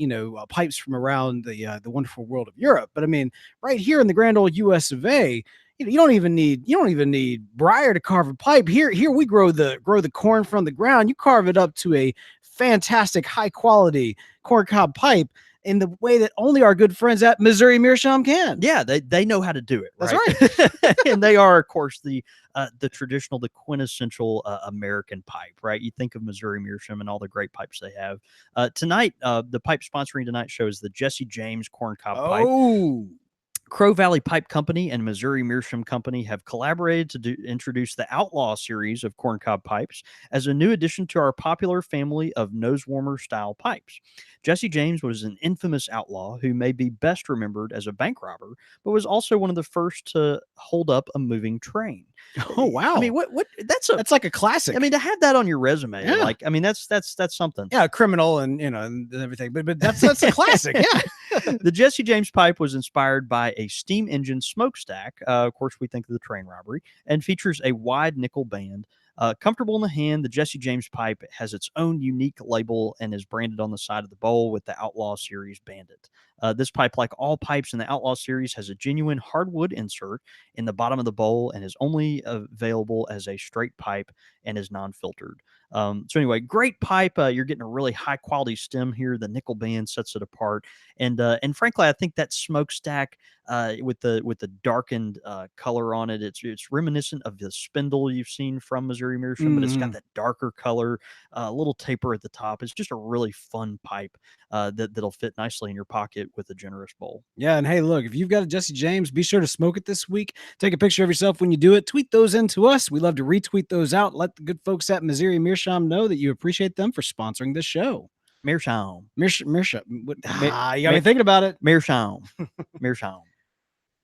Speaker 1: pipes from around the wonderful world of Europe, but I mean, right here in the grand old U.S. of A. You don't even need briar to carve a pipe. Here we grow the corn from the ground. You carve it up to a fantastic high quality corncob pipe in the way that only our good friends at Missouri Meerschaum can.
Speaker 2: Yeah, they know how to do it.
Speaker 1: That's
Speaker 2: right. And they are, of course, the traditional, the quintessential American pipe. Right. You think of Missouri Meerschaum and all the great pipes they have. Tonight, the pipe sponsoring tonight's show is the Jesse James corncob pipe.
Speaker 1: Oh,
Speaker 2: Crow Valley Pipe Company and Missouri Meerschaum Company have collaborated to introduce the Outlaw series of corncob pipes as a new addition to our popular family of nose warmer style pipes. Jesse James was an infamous outlaw who may be best remembered as a bank robber, but was also one of the first to hold up a moving train.
Speaker 1: oh wow!
Speaker 2: I mean, what?
Speaker 1: That's like a classic.
Speaker 2: I mean, to have that on your resume,
Speaker 1: Yeah.
Speaker 2: like, I mean, that's something.
Speaker 1: Yeah, criminal and everything, but that's a classic. Yeah.
Speaker 2: The Jesse James pipe was inspired by a steam engine smokestack. Of course, we think of the train robbery, and features a wide nickel band. Comfortable in the hand, the Jesse James pipe has its own unique label and is branded on the side of the bowl with the Outlaw Series bandit. This pipe, like all pipes in the Outlaw Series, has a genuine hardwood insert in the bottom of the bowl and is only available as a straight pipe and is non-filtered. So anyway, great pipe. You're getting a really high quality stem here. The nickel band sets it apart, and frankly, I think that smokestack with the darkened color on it, it's reminiscent of the spindle you've seen from Missouri Meerschaum, but it's got that darker color, a little taper at the top. It's just a really fun pipe that'll fit nicely in your pocket with a generous bowl.
Speaker 1: Yeah, and hey, look, if you've got a Jesse James, be sure to smoke it this week. Take a picture of yourself when you do it. Tweet those into us. We love to retweet those out. Let the good folks at Missouri Meerschaum know that you appreciate them for sponsoring this show.
Speaker 2: Meerschaum.
Speaker 1: Meerschaum. You got me thinking about it.
Speaker 2: Meerschaum. Meerschaum.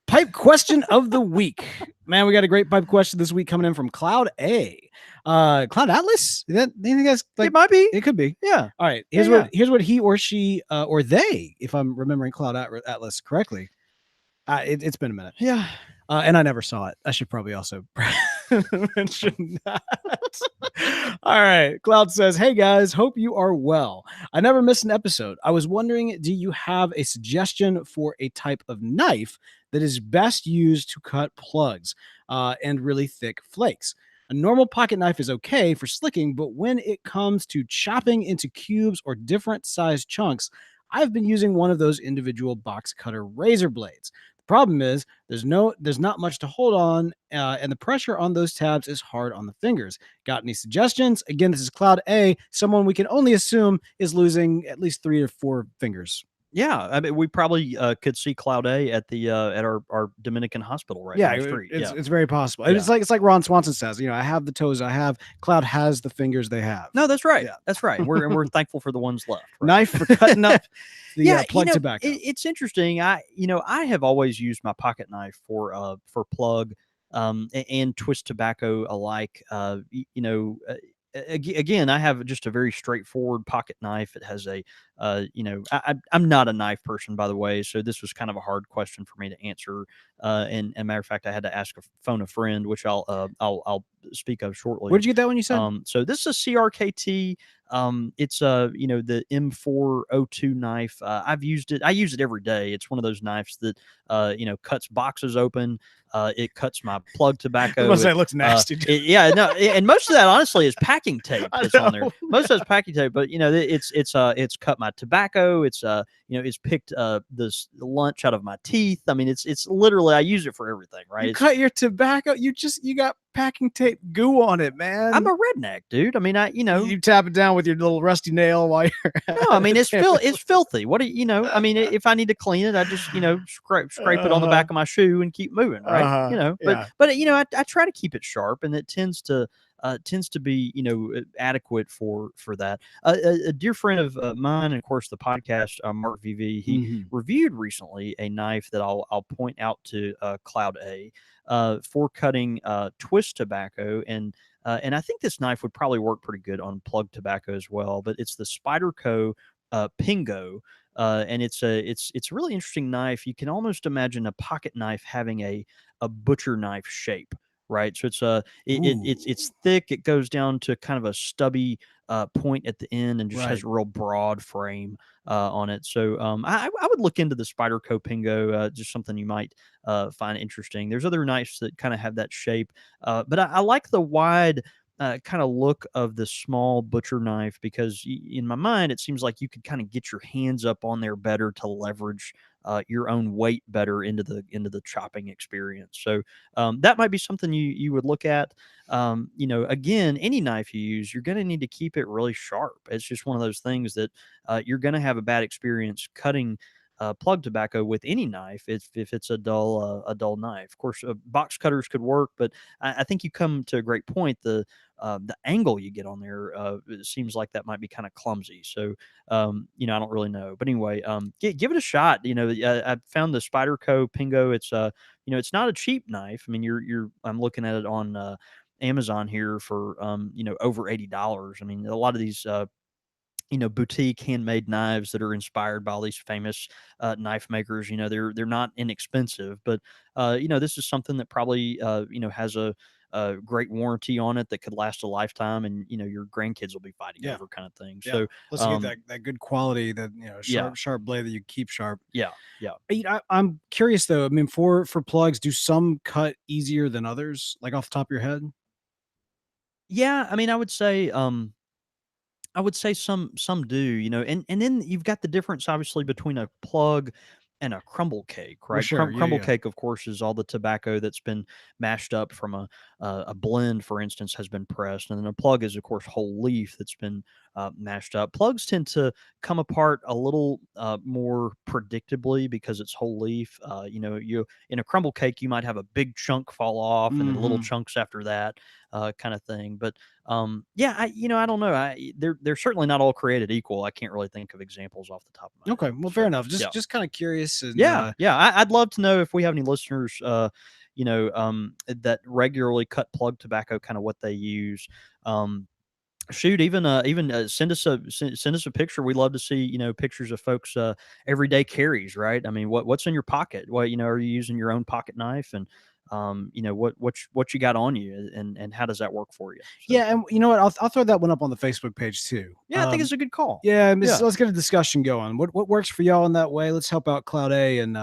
Speaker 1: Pipe question of the week. Man, we got a great pipe question this week coming in from Cloud A. Cloud Atlas? Do you think that's like,
Speaker 2: it might be.
Speaker 1: It could be.
Speaker 2: Yeah.
Speaker 1: All right. Here's what he or she or they, if I'm remembering Cloud Atlas correctly. It's been a minute.
Speaker 2: Yeah.
Speaker 1: And I never saw it. I should probably also mention that. All right. Cloud says, "Hey guys, hope you are well. I never miss an episode. I was wondering, do you have a suggestion for a type of knife that is best used to cut plugs and really thick flakes? A normal pocket knife is okay for slicking, but when it comes to chopping into cubes or different size chunks, I've been using one of those individual box cutter razor blades. The problem is there's not much to hold on, and the pressure on those tabs is hard on the fingers. Got any suggestions?" Again, this is Cloud A, someone we can only assume is losing at least 3 or 4 fingers.
Speaker 2: Yeah, I mean, we probably could see Cloud A at the at our Dominican hospital right down the street.
Speaker 1: It's very possible. Yeah. It's like Ron Swanson says, I have the toes I have. Cloud has the fingers they have.
Speaker 2: No, that's right. Yeah. That's right. We're thankful for the ones left. Right?
Speaker 1: Knife for cutting up the plug tobacco.
Speaker 2: It's interesting. I have always used my pocket knife for plug and twist tobacco alike. Again, I have just a very straightforward pocket knife. It has I'm not a knife person, by the way, so this was kind of a hard question for me to answer. And matter of fact, I had to phone a friend, which I'll speak of shortly.
Speaker 1: Where'd you get that one you said?
Speaker 2: So this is a CRKT. It's the M402 knife. I use it every day. It's one of those knives that cuts boxes open. It cuts my plug tobacco.
Speaker 1: It looks nasty.
Speaker 2: And most of that honestly is packing tape that's on there. Most of that's packing tape, but it's cut my tobacco. It's picked this lunch out of my teeth. I mean, it's literally, I use it for everything, right?
Speaker 1: You cut your tobacco. You got packing tape goo on it, man.
Speaker 2: I'm a redneck, dude. I mean,
Speaker 1: you tap it down with your little rusty nail while you're.
Speaker 2: No, I mean, it's filthy. What do I mean, if I need to clean it, I just scrape it on the back of my shoe and keep moving, right? But I try to keep it sharp, and it tends to be adequate for that. A dear friend of mine, and of course the podcast, Mark VV, he reviewed recently a knife that I'll point out to Cloud A for cutting twist tobacco, and I think this knife would probably work pretty good on plug tobacco as well. But it's the Spyderco Pingo. and it's a really interesting knife. You can almost imagine a pocket knife having a butcher knife shape, right? So it's thick. It goes down to kind of a stubby point at the end, and just
Speaker 1: Right.
Speaker 2: has a real broad frame on it. So I would look into the Spyderco Pingo, just something you might find interesting. There's other knives that kind of have that shape, but I like the wide kind of look of the small butcher knife, because in my mind it seems like you could kind of get your hands up on there better to leverage your own weight better into the chopping experience. So that might be something you would look at. Again, any knife you use, you're going to need to keep it really sharp. It's just one of those things that you're going to have a bad experience cutting plug tobacco with any knife if it's a dull knife. Of course, box cutters could work, but I think you come to a great point. The angle you get on there, it seems like that might be kind of clumsy. So I don't really know, but anyway, give it a shot. I found the Spyderco Pingo. It's not a cheap knife. I mean, I'm looking at it on Amazon here for over $80. I mean, a lot of these boutique handmade knives that are inspired by all these famous knife makers. They're not inexpensive, but this is something that probably has a great warranty on it that could last a lifetime, and your grandkids will be fighting over, kind of thing.
Speaker 1: Yeah.
Speaker 2: So
Speaker 1: Plus, you get that good quality, that
Speaker 2: yeah,
Speaker 1: sharp blade that you keep sharp.
Speaker 2: yeah, yeah.
Speaker 1: I'm curious though. I mean, for plugs, do some cut easier than others? Like off the top of your head?
Speaker 2: Yeah, I mean, I would say some do, and then you've got the difference obviously between a plug and a crumble cake,
Speaker 1: Well,
Speaker 2: right?
Speaker 1: sure. Yeah,
Speaker 2: Crumble
Speaker 1: yeah.
Speaker 2: cake, of course, is all the tobacco that's been mashed up from a blend, for instance, has been pressed, and then a plug is, of course, whole leaf that's been mashed up. Plugs tend to come apart a little more predictably because it's whole leaf. You in a crumble cake, you might have a big chunk fall off, and then little
Speaker 1: Mhm.
Speaker 2: chunks after that, kind of thing. But yeah, I don't know. They're certainly not all created equal. I can't really think of examples off the top of my
Speaker 1: Okay,
Speaker 2: head.
Speaker 1: well, fair
Speaker 2: So
Speaker 1: enough.
Speaker 2: yeah,
Speaker 1: Just kind of curious, and
Speaker 2: yeah. I'd love to know if we have any listeners, that regularly cut plug tobacco, kind of what they use. Shoot, even send us a picture. We love to see pictures of folks everyday carries, right? I mean, what's in your pocket? Are you using your own pocket knife? And what you got on you, and how does that work for you? So
Speaker 1: yeah, and you know what? I'll throw that one up on the Facebook page too.
Speaker 2: yeah, I think it's a good call.
Speaker 1: Yeah,
Speaker 2: Yeah.
Speaker 1: let's get a discussion going. What works for y'all in that way? Let's help out Cloud A. And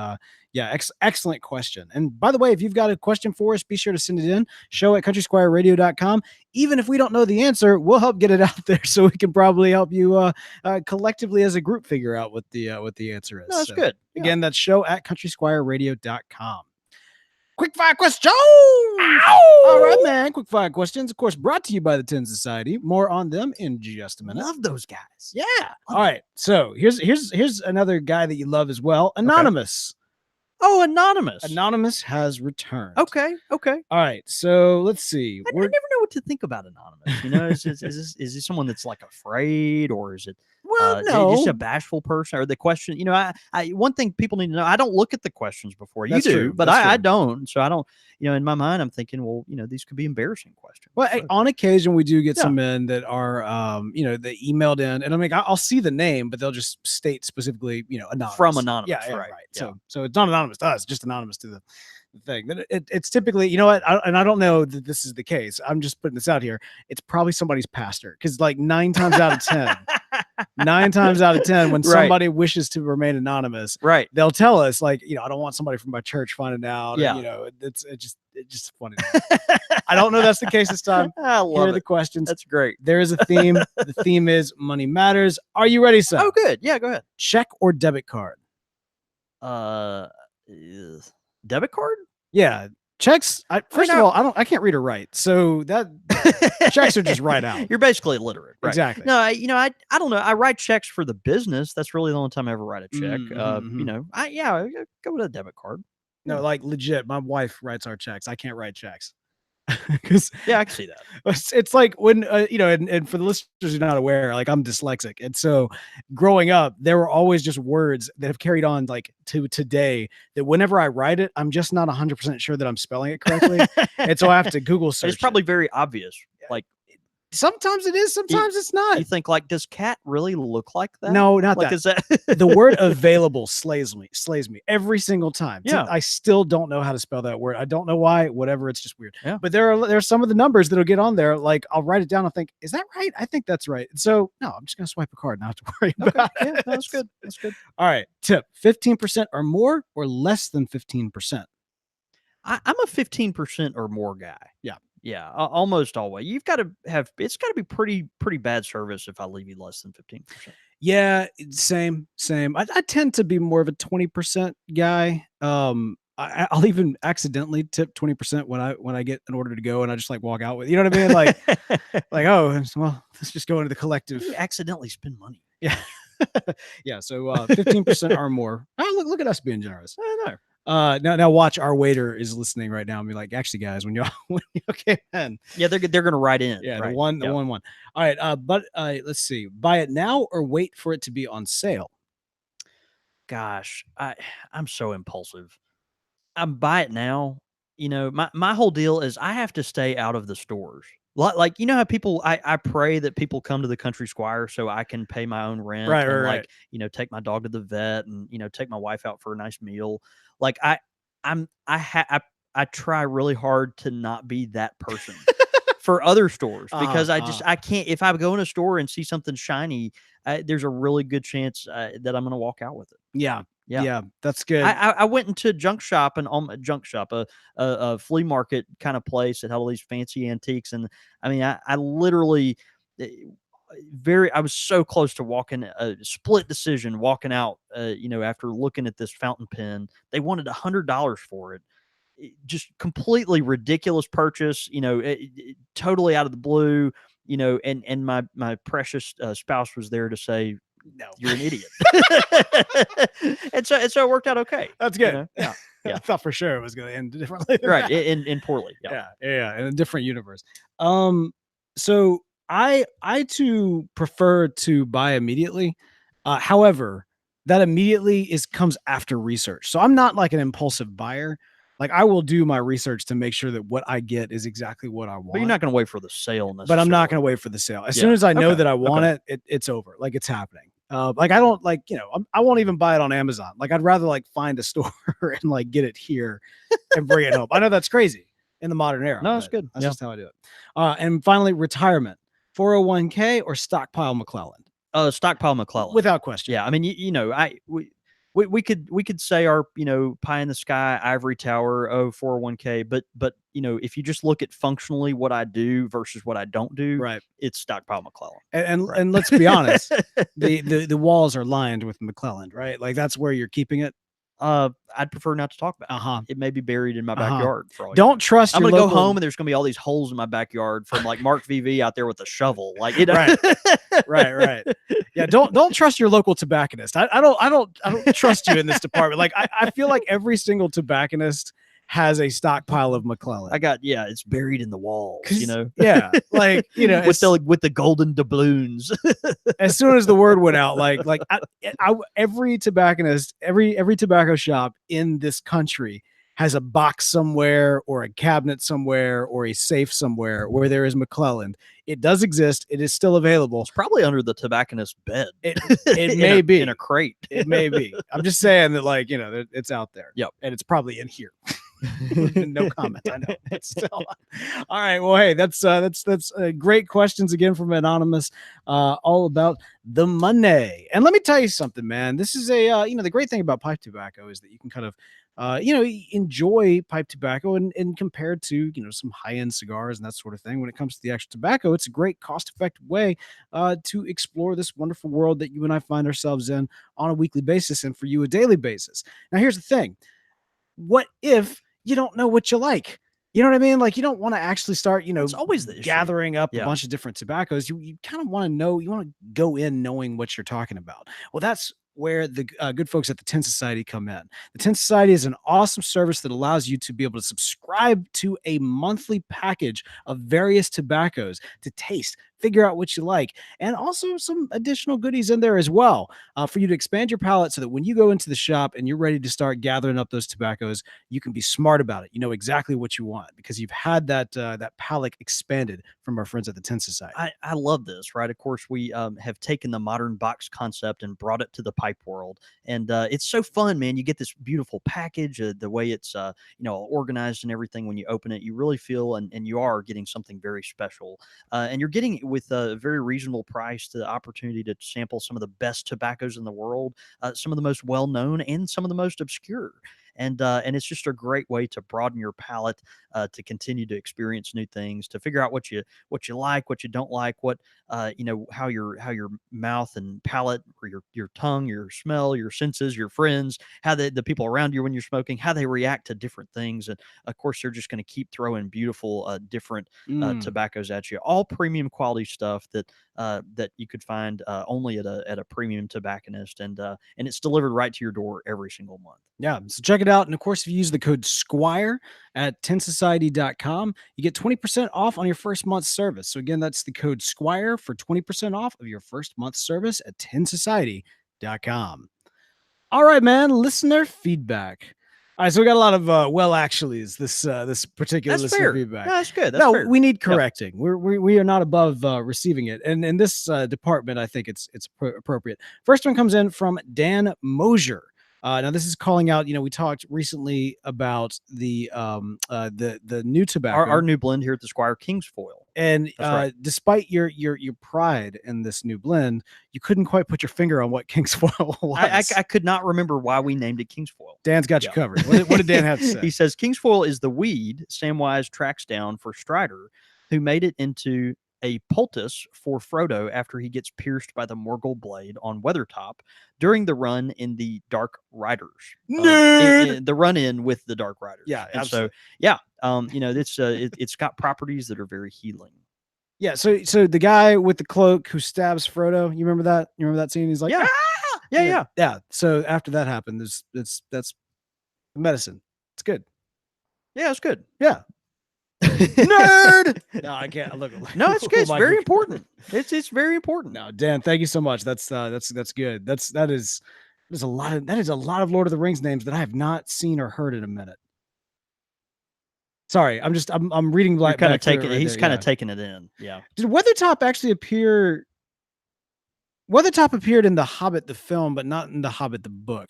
Speaker 1: yeah, excellent question. And by the way, if you've got a question for us, be sure to send it in. Show at countrysquireradio.com. Even if we don't know the answer, we'll help get it out there, so we can probably help you collectively as a group figure out what the answer is.
Speaker 2: No, that's
Speaker 1: So,
Speaker 2: good. Yeah.
Speaker 1: again, that's show at countrysquireradio.com. Quick fire questions.
Speaker 2: Ow!
Speaker 1: All right, man. Quick fire questions, of course, brought to you by the Tin Society. More on them in just a minute.
Speaker 2: Love those guys.
Speaker 1: Yeah. All right. So here's another guy that you love as well. Anonymous.
Speaker 2: Oh, anonymous.
Speaker 1: Anonymous has returned.
Speaker 2: Okay. Okay.
Speaker 1: All right. So let's see.
Speaker 2: I never know what to think about anonymous. Is this someone that's like afraid, or is it
Speaker 1: Well,
Speaker 2: just
Speaker 1: no.
Speaker 2: a bashful person? Or the question, I one thing people need to know, I don't look at the questions before. You
Speaker 1: That's
Speaker 2: do,
Speaker 1: true.
Speaker 2: but
Speaker 1: That's
Speaker 2: I
Speaker 1: true.
Speaker 2: don't. So I don't. In my mind, I'm thinking, well, these could be embarrassing questions.
Speaker 1: Well,
Speaker 2: So,
Speaker 1: on occasion we do get
Speaker 2: Yeah.
Speaker 1: some men that are, they emailed in, and I'm like, I'll see the name, but they'll just state specifically, anonymous.
Speaker 2: From anonymous,
Speaker 1: Yeah,
Speaker 2: right.
Speaker 1: So it's not anonymous to us, just anonymous to the thing. But it's typically, you know what, I don't know that this is the case. I'm just putting this out here. It's probably somebody's pastor, because like 9 times out of 10, 9 times out of 10, when
Speaker 2: Right.
Speaker 1: somebody wishes to remain anonymous,
Speaker 2: Right.
Speaker 1: they'll tell us like, I don't want somebody from my church finding out.
Speaker 2: Yeah.
Speaker 1: Or, it's just funny. I don't know that's the case this time.
Speaker 2: I
Speaker 1: Here
Speaker 2: love
Speaker 1: are the
Speaker 2: it.
Speaker 1: questions.
Speaker 2: That's great.
Speaker 1: There is a theme. The theme is money matters. Are you ready, sir?
Speaker 2: Oh, good. Yeah, go ahead.
Speaker 1: Check or debit card?
Speaker 2: Uh, debit card?
Speaker 1: Yeah, checks. First of
Speaker 2: know-
Speaker 1: all, I can't read or write, so that checks are just right out.
Speaker 2: You're basically illiterate, right?
Speaker 1: Exactly.
Speaker 2: No, I don't know. I write checks for the business. That's really the only time I ever write a check.
Speaker 1: Mhm.
Speaker 2: I go with a debit card.
Speaker 1: No, like legit. My wife writes our checks. I can't write checks because
Speaker 2: Yeah, I can see that.
Speaker 1: it's like when and for the listeners who are not aware, like I'm dyslexic, and so growing up there were always just words that have carried on like to today, that whenever I write it, I'm just not 100% sure that I'm spelling it correctly, and so I have to Google search
Speaker 2: It's probably very obvious. Like,
Speaker 1: Sometimes it is, sometimes it's not.
Speaker 2: You think like, does cat really look like that?
Speaker 1: No, not
Speaker 2: like,
Speaker 1: that.
Speaker 2: Is that
Speaker 1: The word available slays me every single time.
Speaker 2: Yeah.
Speaker 1: I still don't know how to spell that word. I don't know why, whatever, it's just weird.
Speaker 2: Yeah.
Speaker 1: But there's some of the numbers that'll get on there. Like I'll write it down and think, is that right? I think that's right. So no, I'm just going to swipe a card. Not have to worry about it.
Speaker 2: Yeah, that's good. That's good.
Speaker 1: All right. Tip 15% or more or less than 15%.
Speaker 2: I'm a 15% or more guy.
Speaker 1: Yeah.
Speaker 2: Yeah, almost always. You've got to have. It's got to be pretty bad service if I leave you less than 15%.
Speaker 1: Yeah, same. I tend to be more of a 20% guy. I'll even accidentally tip 20% when I get an order to go and I just like walk out with, you know what I mean? Like, oh, well, let's just go into the collective.
Speaker 2: You accidentally spend money.
Speaker 1: Yeah. Yeah. So 15% or more. Oh, look at us being generous.
Speaker 2: I know.
Speaker 1: Now watch, our waiter is listening right now and be like, actually, guys, when you okay, man.
Speaker 2: Yeah, they're gonna write in.
Speaker 1: Yeah,
Speaker 2: right.
Speaker 1: the one. All right, but let's see. Buy it now or wait for it to be on sale.
Speaker 2: Gosh, I'm so impulsive. I buy it now. You know, my whole deal is I have to stay out of the stores. Like you know how people, I pray that people come to the Country Squire so I can pay my own rent,
Speaker 1: Right,
Speaker 2: and
Speaker 1: right.
Speaker 2: like, you know, take my dog to the vet, and you know, take my wife out for a nice meal. Like I try really hard to not be that person for other stores, because I can't. If I go in a store and see something shiny, there's a really good chance that I'm going to walk out with it.
Speaker 1: Yeah, that's good.
Speaker 2: I went into junk shop, and junk shop, a flea market kind of place that had all these fancy antiques, and I mean, I literally I was so close to walking a split decision, walking out, you know, after looking at this fountain pen. They wanted $100 for it. Just completely ridiculous purchase, you know, totally out of the blue, you know, and my precious spouse was there to say,
Speaker 1: no,
Speaker 2: you're an idiot. and so it worked out okay.
Speaker 1: That's good.
Speaker 2: You know? Yeah.
Speaker 1: I thought for sure it was going to end differently.
Speaker 2: Right. In poorly.
Speaker 1: Yeah. In a different universe. So I too prefer to buy immediately. However, that immediately comes after research. So I'm not like an impulsive buyer. Like I will do my research to make sure that what I get is exactly what I want.
Speaker 2: But you're not going to wait for the sale necessarily.
Speaker 1: But I'm not going to wait for the sale. As soon as I know that I want it, it's over. Like it's happening. Like I don't like, you know, I won't even buy it on Amazon. Like I'd rather like find a store and like get it here and bring it home. I know that's crazy in the modern era.
Speaker 2: No, that's good.
Speaker 1: That's just how I do it. And finally, retirement, 401k or stockpile McClelland.
Speaker 2: Stockpile McClelland,
Speaker 1: without question.
Speaker 2: Yeah, I mean, you know, we could say our, you know, pie in the sky, ivory tower, 401k, but you know, if you just look at functionally what I do versus what I don't do,
Speaker 1: right,
Speaker 2: it's stockpile McClelland.
Speaker 1: And let's be honest, the walls are lined with McClelland, right? Like that's where you're keeping it.
Speaker 2: I'd prefer not to talk about it. It may be buried in my backyard. For all
Speaker 1: don't trust.
Speaker 2: I'm gonna go home and there's gonna be all these holes in my backyard from like Mark VV out there with a shovel. Like, you know?
Speaker 1: right. Yeah, don't trust your local tobacconist. I don't trust you in this department. Like I feel like every single tobacconist has a stockpile of McClelland.
Speaker 2: It's buried in the walls, you know.
Speaker 1: Yeah, like, you know,
Speaker 2: with the golden doubloons.
Speaker 1: As soon as the word went out, every tobacconist, every tobacco shop in this country has a box somewhere or a cabinet somewhere or a safe somewhere where there is McClelland. It does exist. It is still available.
Speaker 2: It's probably under the tobacconist's bed.
Speaker 1: It may be
Speaker 2: in a crate.
Speaker 1: It may be. I'm just saying that, like, you know, it's out there.
Speaker 2: Yep.
Speaker 1: And it's probably in here. No comment. I know. It's still all right. Well, hey, that's great questions again from Anonymous, all about the money. And let me tell you something, man. This is you know, the great thing about pipe tobacco is that you can kind of you know, enjoy pipe tobacco and compared to, you know, some high-end cigars and that sort of thing. When it comes to the actual tobacco, it's a great cost-effective way to explore this wonderful world that you and I find ourselves in on a weekly basis, and for you a daily basis. Now, here's the thing. What if you don't know what you like? You know what I mean? Like, you don't want to actually start, you know,
Speaker 2: it's always the issue.
Speaker 1: Gathering up a bunch of different tobaccos. You kind of want to know, you want to go in knowing what you're talking about. Well, that's where the good folks at the Tin Society come in. The Tin Society is an awesome service that allows you to be able to subscribe to a monthly package of various tobaccos to taste, figure out what you like, and also some additional goodies in there as well for you to expand your palate so that when you go into the shop and you're ready to start gathering up those tobaccos, you can be smart about it. You know exactly what you want because you've had that palate expanded from our friends at the Tin Society.
Speaker 2: I love this, right? Of course, we have taken the modern box concept and brought it to the pipe world, and it's so fun, man. You get this beautiful package, the way it's organized and everything. When you open it, you really feel and you are getting something very special, and you're getting it with a very reasonable price. The opportunity to sample some of the best tobaccos in the world, some of the most well known, and some of the most obscure. And it's just a great way to broaden your palate, to continue to experience new things, to figure out what you like, what you don't like, what how your mouth and palate, or your tongue, your smell, your senses, your friends, how the people around you when you're smoking, how they react to different things. And of course, they're just going to keep throwing beautiful, different
Speaker 1: Mm.
Speaker 2: tobaccos at you, all premium quality stuff that you could find only at a premium tobacconist, and it's delivered right to your door every single month.
Speaker 1: Yeah, so check it out. And of course, if you use the code SQUIRE at tinsociety.com, you get 20% off on your first month's service. So, again, that's the code SQUIRE for 20% off of your first month's service at tinsociety.com. All right, man, listener feedback. All right, so we got a lot of well actuallys this particular
Speaker 2: That's
Speaker 1: listener
Speaker 2: fair.
Speaker 1: feedback.
Speaker 2: No, that's good. That's
Speaker 1: No,
Speaker 2: fair.
Speaker 1: we need
Speaker 2: Yeah.
Speaker 1: correcting. We are not above receiving it, and in this department, I think it's appropriate. First one comes in from Dan Mosier. Now this is calling out. You know, we talked recently about the new tobacco,
Speaker 2: Our new blend here at the Squire, King's Foil.
Speaker 1: and
Speaker 2: That's right.
Speaker 1: despite your pride in this new blend, you couldn't quite put your finger on what King's Foil was.
Speaker 2: I could not remember why we named it King's Foil.
Speaker 1: Dan's got you
Speaker 2: Yeah.
Speaker 1: covered. What did Dan have to say?
Speaker 2: He says King's Foil is the weed Samwise tracks down for Strider, who made it into a poultice for Frodo after he gets pierced by the Morgul blade on Weathertop during the run in the Dark Riders.
Speaker 1: Nerd.
Speaker 2: The run in with the Dark Riders.
Speaker 1: Yeah,
Speaker 2: and
Speaker 1: absolutely.
Speaker 2: so yeah, it's got properties that are very healing.
Speaker 1: Yeah, so the guy with the cloak who stabs Frodo, you remember that? You remember that scene? He's like,
Speaker 2: Yeah.
Speaker 1: ah!
Speaker 2: Yeah.
Speaker 1: Yeah. So after that happened, that's medicine. It's good.
Speaker 2: Yeah, it's good.
Speaker 1: Yeah. Nerd. No, I can't look.
Speaker 2: No, it's good. It's
Speaker 1: Oh my
Speaker 2: very
Speaker 1: God.
Speaker 2: important. It's very important.
Speaker 1: No, Dan, thank you so much. That's good. There's a lot of Lord of the Rings names that I have not seen or heard in a minute. Sorry, I'm reading
Speaker 2: You're
Speaker 1: back
Speaker 2: kind of
Speaker 1: through it
Speaker 2: taking
Speaker 1: right
Speaker 2: he's
Speaker 1: there,
Speaker 2: kind
Speaker 1: yeah.
Speaker 2: of taking it in. Yeah.
Speaker 1: Did Weathertop actually appear? Weathertop appeared in The Hobbit the film, but not in The Hobbit the book.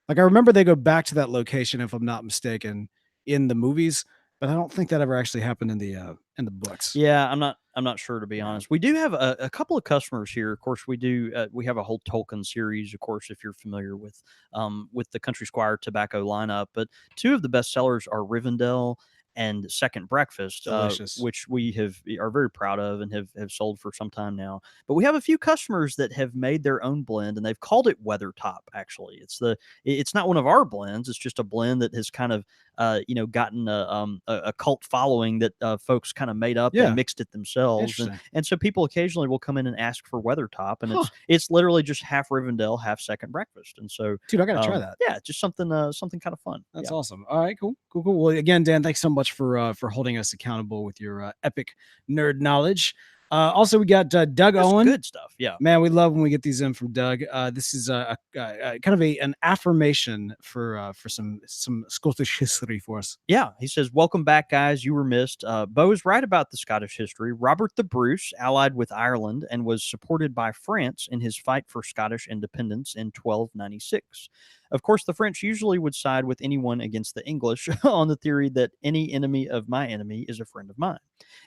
Speaker 1: Like I remember they go back to that location, if I'm not mistaken, in the movies, but I don't think that ever actually happened in the books.
Speaker 2: Yeah, I'm not sure, to be
Speaker 1: Yeah.
Speaker 2: honest. We do have a couple of customers here. Of course, we have a whole Tolkien series, of course, if you're familiar with the Country Squire tobacco lineup. But two of the best sellers are Rivendell and Second Breakfast,
Speaker 1: Delicious.
Speaker 2: which are very proud of and have sold for some time now. But we have a few customers that have made their own blend, and they've called it Weathertop. Actually, it's not one of our blends. It's just a blend that has kind of gotten a cult following that folks kind of made up. They
Speaker 1: Yeah.
Speaker 2: mixed it themselves,
Speaker 1: Interesting.
Speaker 2: and so people occasionally will come in and ask for Weathertop, and
Speaker 1: Huh.
Speaker 2: it's literally just half Rivendell, half Second Breakfast, and so
Speaker 1: Dude, I gotta try that.
Speaker 2: yeah, just something kind of fun.
Speaker 1: That's
Speaker 2: Yeah.
Speaker 1: awesome. All right, cool. Well, again, Dan, thanks so much for holding us accountable with your epic nerd knowledge. Also, we got Doug
Speaker 2: That's
Speaker 1: Owen.
Speaker 2: good stuff. Yeah.
Speaker 1: Man, we love when we get these in from Doug. This is kind of an affirmation for some Scottish history for us.
Speaker 2: Yeah, he says, "Welcome back, guys. You were missed. Beau is right about the Scottish history. Robert the Bruce allied with Ireland and was supported by France in his fight for Scottish independence in 1296. Of course, the French usually would side with anyone against the English on the theory that any enemy of my enemy is a friend of mine.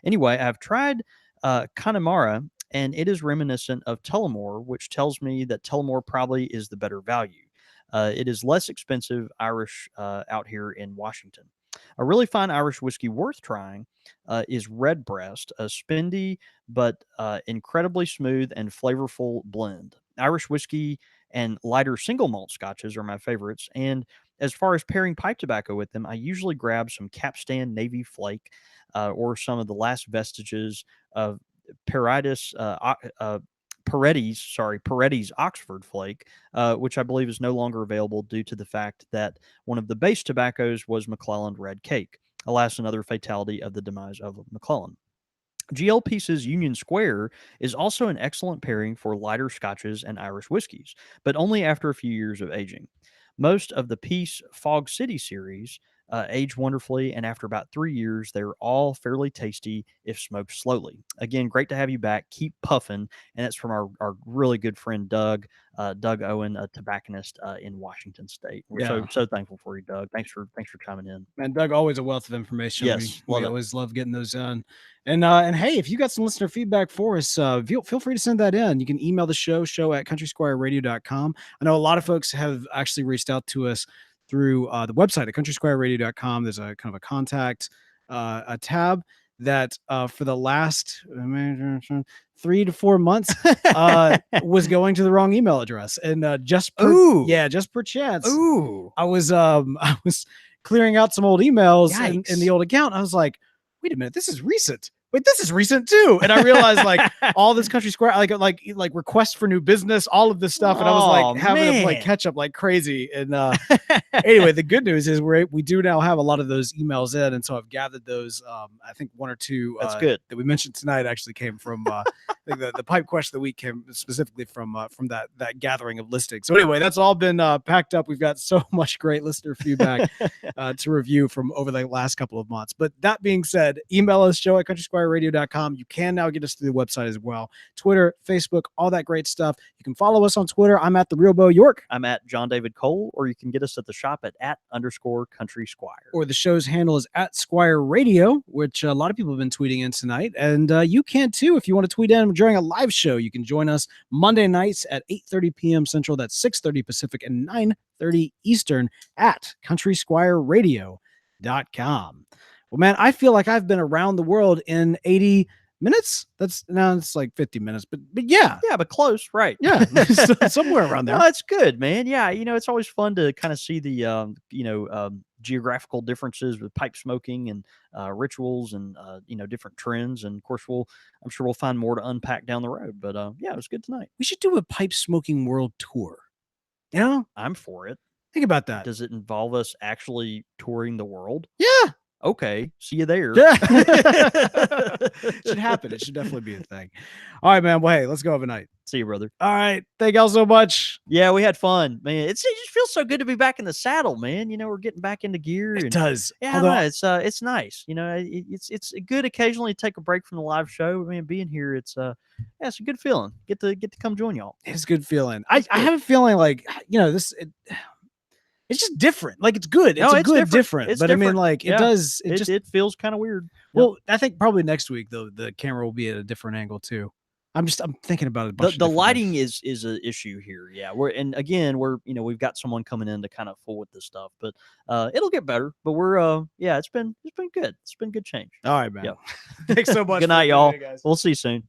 Speaker 2: Anyway, I've tried Connemara, and it is reminiscent of Tullamore, which tells me that Tullamore probably is the better value. It is less expensive Irish out here in Washington. A really fine Irish whiskey worth trying is Redbreast, a spendy but incredibly smooth and flavorful blend. Irish whiskey and lighter single malt scotches are my favorites. And as far as pairing pipe tobacco with them, I usually grab some Capstan Navy Flake or some of the last vestiges of Paradis Paretti's Oxford Flake, which I believe is no longer available due to the fact that one of the base tobaccos was McClelland Red Cake. Alas, another fatality of the demise of McClelland. GL Peace's Union Square is also an excellent pairing for lighter scotches and Irish whiskies, but only after a few years of aging. Most of the Peace Fog City series age wonderfully, and after about 3 years, they're all fairly tasty if smoked slowly. Again, great to have you back. Keep puffing. And that's from our really good friend Doug Owen, a tobacconist in Washington State. We're
Speaker 1: Yeah.
Speaker 2: so thankful for you, Doug. Thanks for chiming in.
Speaker 1: Man, Doug, always a wealth of information. We
Speaker 2: Yes, love
Speaker 1: we
Speaker 2: it.
Speaker 1: always love getting those done. And hey, if you got some listener feedback for us, feel free to send that in. You can email the show at countrysquireradio.com. I know a lot of folks have actually reached out to us through the website at countrysquireradio.com. There's a kind of a contact a tab that for the last 3 to 4 months was going to the wrong email address. And just per chance, I was clearing out some old emails in the old account. I was like, wait a minute, this is recent. Wait, this is recent too. And I realized like all this Country Squire, like requests for new business, all of this stuff. And I was like having to play catch up like crazy. And anyway, the good news is we do now have a lot of those emails in. And so I've gathered those. I think 1 or 2
Speaker 2: That's good
Speaker 1: that we mentioned tonight actually came from I think the pipe question of the week came specifically from that gathering of listings. So anyway, that's all been packed up. We've got so much great listener feedback to review from over the last couple of months. But that being said, email us, show@countrysquireradio.com. You can now get us through the website as well. Twitter, Facebook, all that great stuff. You can follow us on Twitter. I'm at the real Beau York.
Speaker 2: I'm at John David Cole, or you can get us at the shop at _Country Squire.
Speaker 1: Or the show's handle is at Squire Radio, which a lot of people have been tweeting in tonight. And you can too if you want to tweet in during a live show. You can join us Monday nights at 8:30 p.m. Central. That's 6:30 Pacific and 9:30 Eastern at countrysquireradio.com. Well, man, I feel like I've been around the world in 80 minutes. It's like 50 minutes, but yeah.
Speaker 2: Yeah, but close, right?
Speaker 1: Yeah, somewhere around there.
Speaker 2: No, that's good, man. Yeah, it's always fun to kind of see the geographical differences with pipe smoking and rituals and different trends. And of course, I'm sure we'll find more to unpack down the road. But yeah, it was good tonight.
Speaker 1: We should do a pipe smoking world tour. You know,
Speaker 2: I'm for it.
Speaker 1: Think about that.
Speaker 2: Does it involve us actually touring the world?
Speaker 1: Yeah.
Speaker 2: Okay, see you there.
Speaker 1: Yeah. It should happen. It should definitely be a thing. All right, man. Well, hey, let's go have a night.
Speaker 2: See you, brother.
Speaker 1: All right. Thank y'all so much.
Speaker 2: Yeah, we had fun, man. It just feels so good to be back in the saddle, man. We're getting back into gear.
Speaker 1: It does.
Speaker 2: Yeah, it's nice. It's good occasionally to take a break from the live show. I mean, being here, it's a good feeling. Get to come join y'all.
Speaker 1: It's a good feeling. I have a feeling like this. It's just different. Like it's good. It's good different. But different. I mean, like it
Speaker 2: feels kind of weird.
Speaker 1: Well, I think probably next week though the camera will be at a different angle too. I'm thinking about it.
Speaker 2: The lighting is an issue here. Yeah, we've got someone coming in to kind of fool with this stuff, but it'll get better. But it's been good. It's been good change.
Speaker 1: All right, man.
Speaker 2: Yeah.
Speaker 1: Thanks so much.
Speaker 2: Good night, y'all. We'll see you soon.